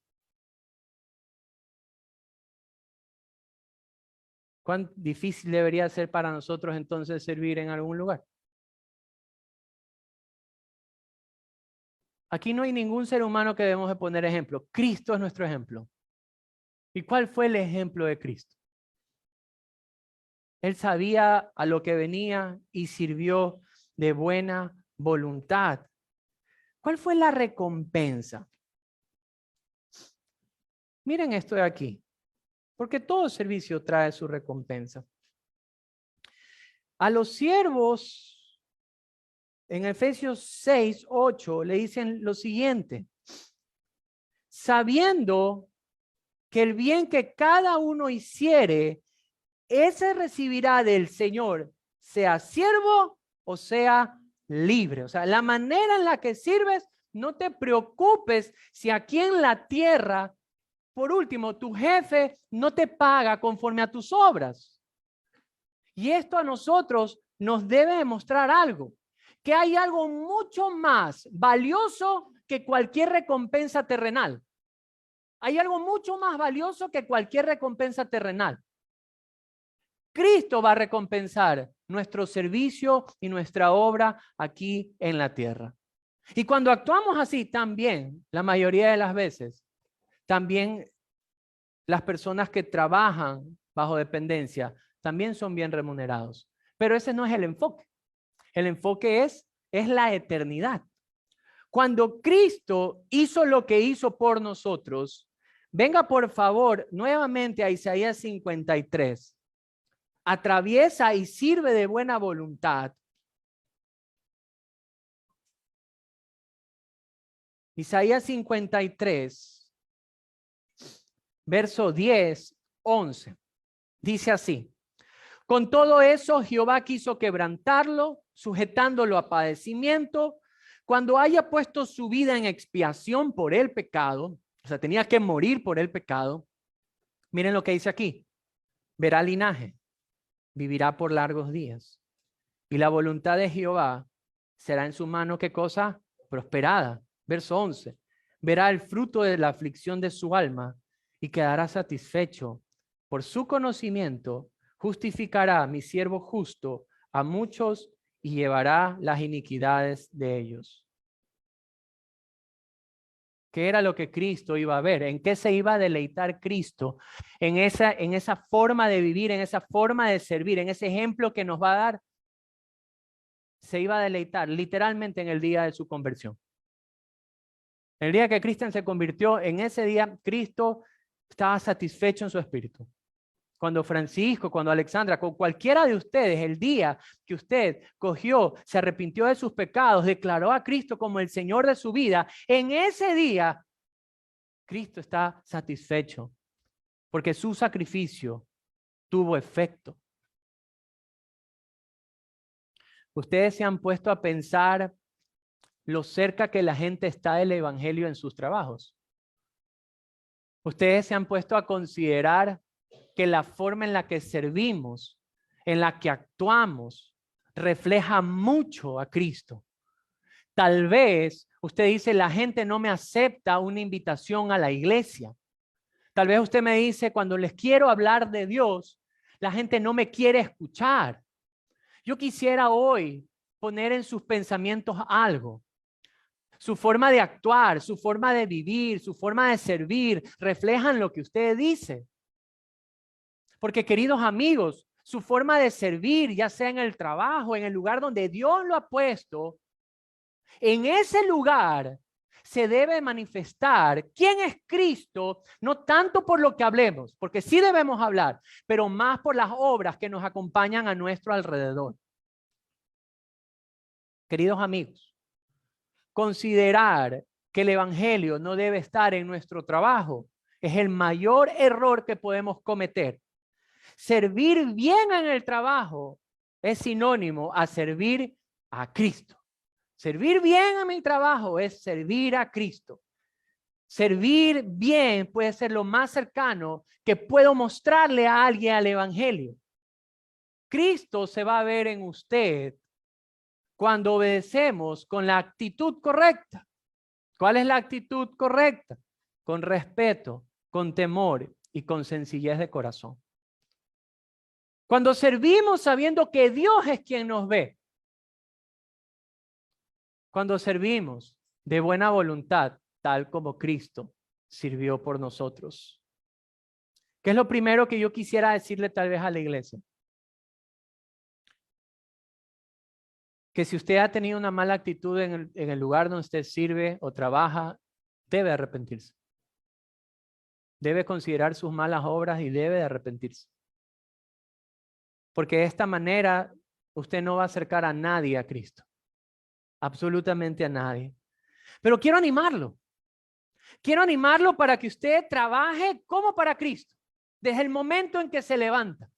¿Cuán difícil debería ser para nosotros entonces servir en algún lugar? Aquí no hay ningún ser humano que debemos de poner ejemplo. Cristo es nuestro ejemplo. ¿Y cuál fue el ejemplo de Cristo? Él sabía a lo que venía y sirvió de buena voluntad. ¿Cuál fue la recompensa? Miren esto de aquí, porque todo servicio trae su recompensa. A los siervos, en Efesios 6, 8, le dicen lo siguiente. Sabiendo que el bien que cada uno hiciere, ese recibirá del Señor, sea siervo o sea libre. O sea, la manera en la que sirves, no te preocupes si aquí en la tierra, por último, tu jefe no te paga conforme a tus obras. Y esto a nosotros nos debe demostrar algo, que hay algo mucho más valioso que cualquier recompensa terrenal. Hay algo mucho más valioso que cualquier recompensa terrenal. Cristo va a recompensar nuestro servicio y nuestra obra aquí en la tierra. Y cuando actuamos así también, la mayoría de las veces, también las personas que trabajan bajo dependencia también son bien remunerados. Pero ese no es el enfoque. El enfoque es la eternidad. Cuando Cristo hizo lo que hizo por nosotros, venga por favor nuevamente a Isaías 53. Atraviesa y sirve de buena voluntad. Isaías 53, verso 10, 11. Dice así: con todo eso Jehová quiso quebrantarlo, sujetándolo a padecimiento, cuando haya puesto su vida en expiación por el pecado, o sea, tenía que morir por el pecado. Miren lo que dice aquí: verá linaje, vivirá por largos días, y la voluntad de Jehová será en su mano, ¿qué cosa? Prosperada. Verso 11, verá el fruto de la aflicción de su alma y quedará satisfecho. Por su conocimiento justificará mi siervo justo a muchos y llevará las iniquidades de ellos. ¿Qué era lo que Cristo iba a ver? ¿En qué se iba a deleitar Cristo? En esa forma de vivir, en esa forma de servir, en ese ejemplo que nos va a dar. Se iba a deleitar literalmente en el día de su conversión. El día que Cristian se convirtió, en ese día Cristo estaba satisfecho en su espíritu. Cuando Francisco, cuando Alexandra, con cualquiera de ustedes, el día que usted cogió, se arrepintió de sus pecados, declaró a Cristo como el Señor de su vida, en ese día Cristo está satisfecho porque su sacrificio tuvo efecto. Ustedes se han puesto a pensar lo cerca que la gente está del evangelio en sus trabajos. Ustedes se han puesto a considerar que la forma en la que servimos, en la que actuamos, refleja mucho a Cristo. Tal vez usted dice, la gente no me acepta una invitación a la iglesia. Tal vez usted me dice, cuando les quiero hablar de Dios, la gente no me quiere escuchar. Yo quisiera hoy poner en sus pensamientos algo. Su forma de actuar, su forma de vivir, su forma de servir, reflejan lo que usted dice. Porque, queridos amigos, su forma de servir, ya sea en el trabajo, en el lugar donde Dios lo ha puesto, en ese lugar se debe manifestar quién es Cristo, no tanto por lo que hablemos, porque sí debemos hablar, pero más por las obras que nos acompañan a nuestro alrededor. Queridos amigos, considerar que el evangelio no debe estar en nuestro trabajo es el mayor error que podemos cometer. Servir bien en el trabajo es sinónimo a servir a Cristo. Servir bien en mi trabajo es servir a Cristo. Servir bien puede ser lo más cercano que puedo mostrarle a alguien al evangelio. Cristo se va a ver en usted cuando obedecemos con la actitud correcta. ¿Cuál es la actitud correcta? Con respeto, con temor y con sencillez de corazón. Cuando servimos sabiendo que Dios es quien nos ve. Cuando servimos de buena voluntad, tal como Cristo sirvió por nosotros. ¿Qué es lo primero que yo quisiera decirle tal vez a la iglesia? Que si usted ha tenido una mala actitud en el lugar donde usted sirve o trabaja, debe arrepentirse. Debe considerar sus malas obras y debe de arrepentirse. Porque de esta manera usted no va a acercar a nadie a Cristo. Absolutamente a nadie. Pero quiero animarlo. Quiero animarlo para que usted trabaje como para Cristo. Desde el momento en que se levanta.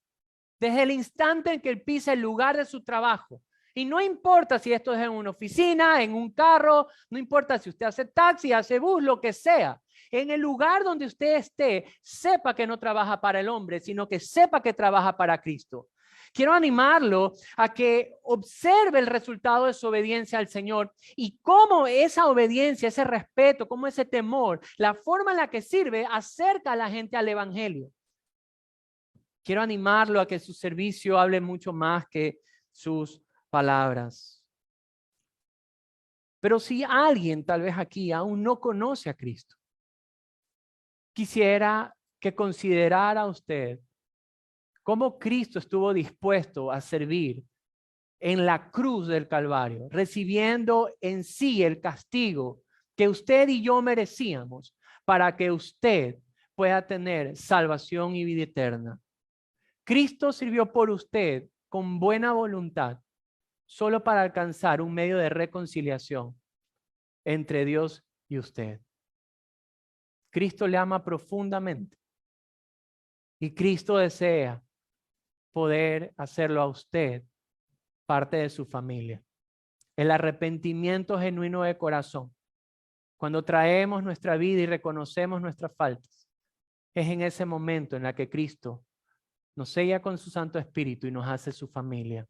Desde el instante en que él pisa el lugar de su trabajo. Y no importa si esto es en una oficina, en un carro, no importa si usted hace taxi, hace bus, lo que sea. En el lugar donde usted esté, sepa que no trabaja para el hombre, sino que sepa que trabaja para Cristo. Quiero animarlo a que observe el resultado de su obediencia al Señor y cómo esa obediencia, ese respeto, cómo ese temor, la forma en la que sirve, acerca a la gente al evangelio. Quiero animarlo a que su servicio hable mucho más que sus palabras. Pero si alguien tal vez aquí aún no conoce a Cristo, quisiera que considerara usted cómo Cristo estuvo dispuesto a servir en la cruz del Calvario, recibiendo en sí el castigo que usted y yo merecíamos para que usted pueda tener salvación y vida eterna. Cristo sirvió por usted con buena voluntad, solo para alcanzar un medio de reconciliación entre Dios y usted. Cristo le ama profundamente y Cristo desea poder hacerlo a usted parte de su familia. El arrepentimiento genuino de corazón, cuando traemos nuestra vida y reconocemos nuestras faltas, es en ese momento en la que Cristo nos sella con su Santo Espíritu y nos hace su familia.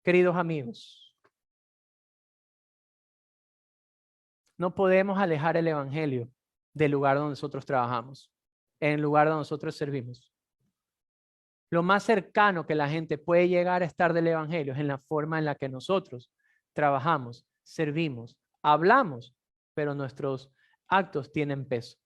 Queridos amigos, no podemos alejar el evangelio del lugar donde nosotros trabajamos, en el lugar donde nosotros servimos. Lo más cercano que la gente puede llegar a estar del evangelio es en la forma en la que nosotros trabajamos, servimos, hablamos, pero nuestros actos tienen peso.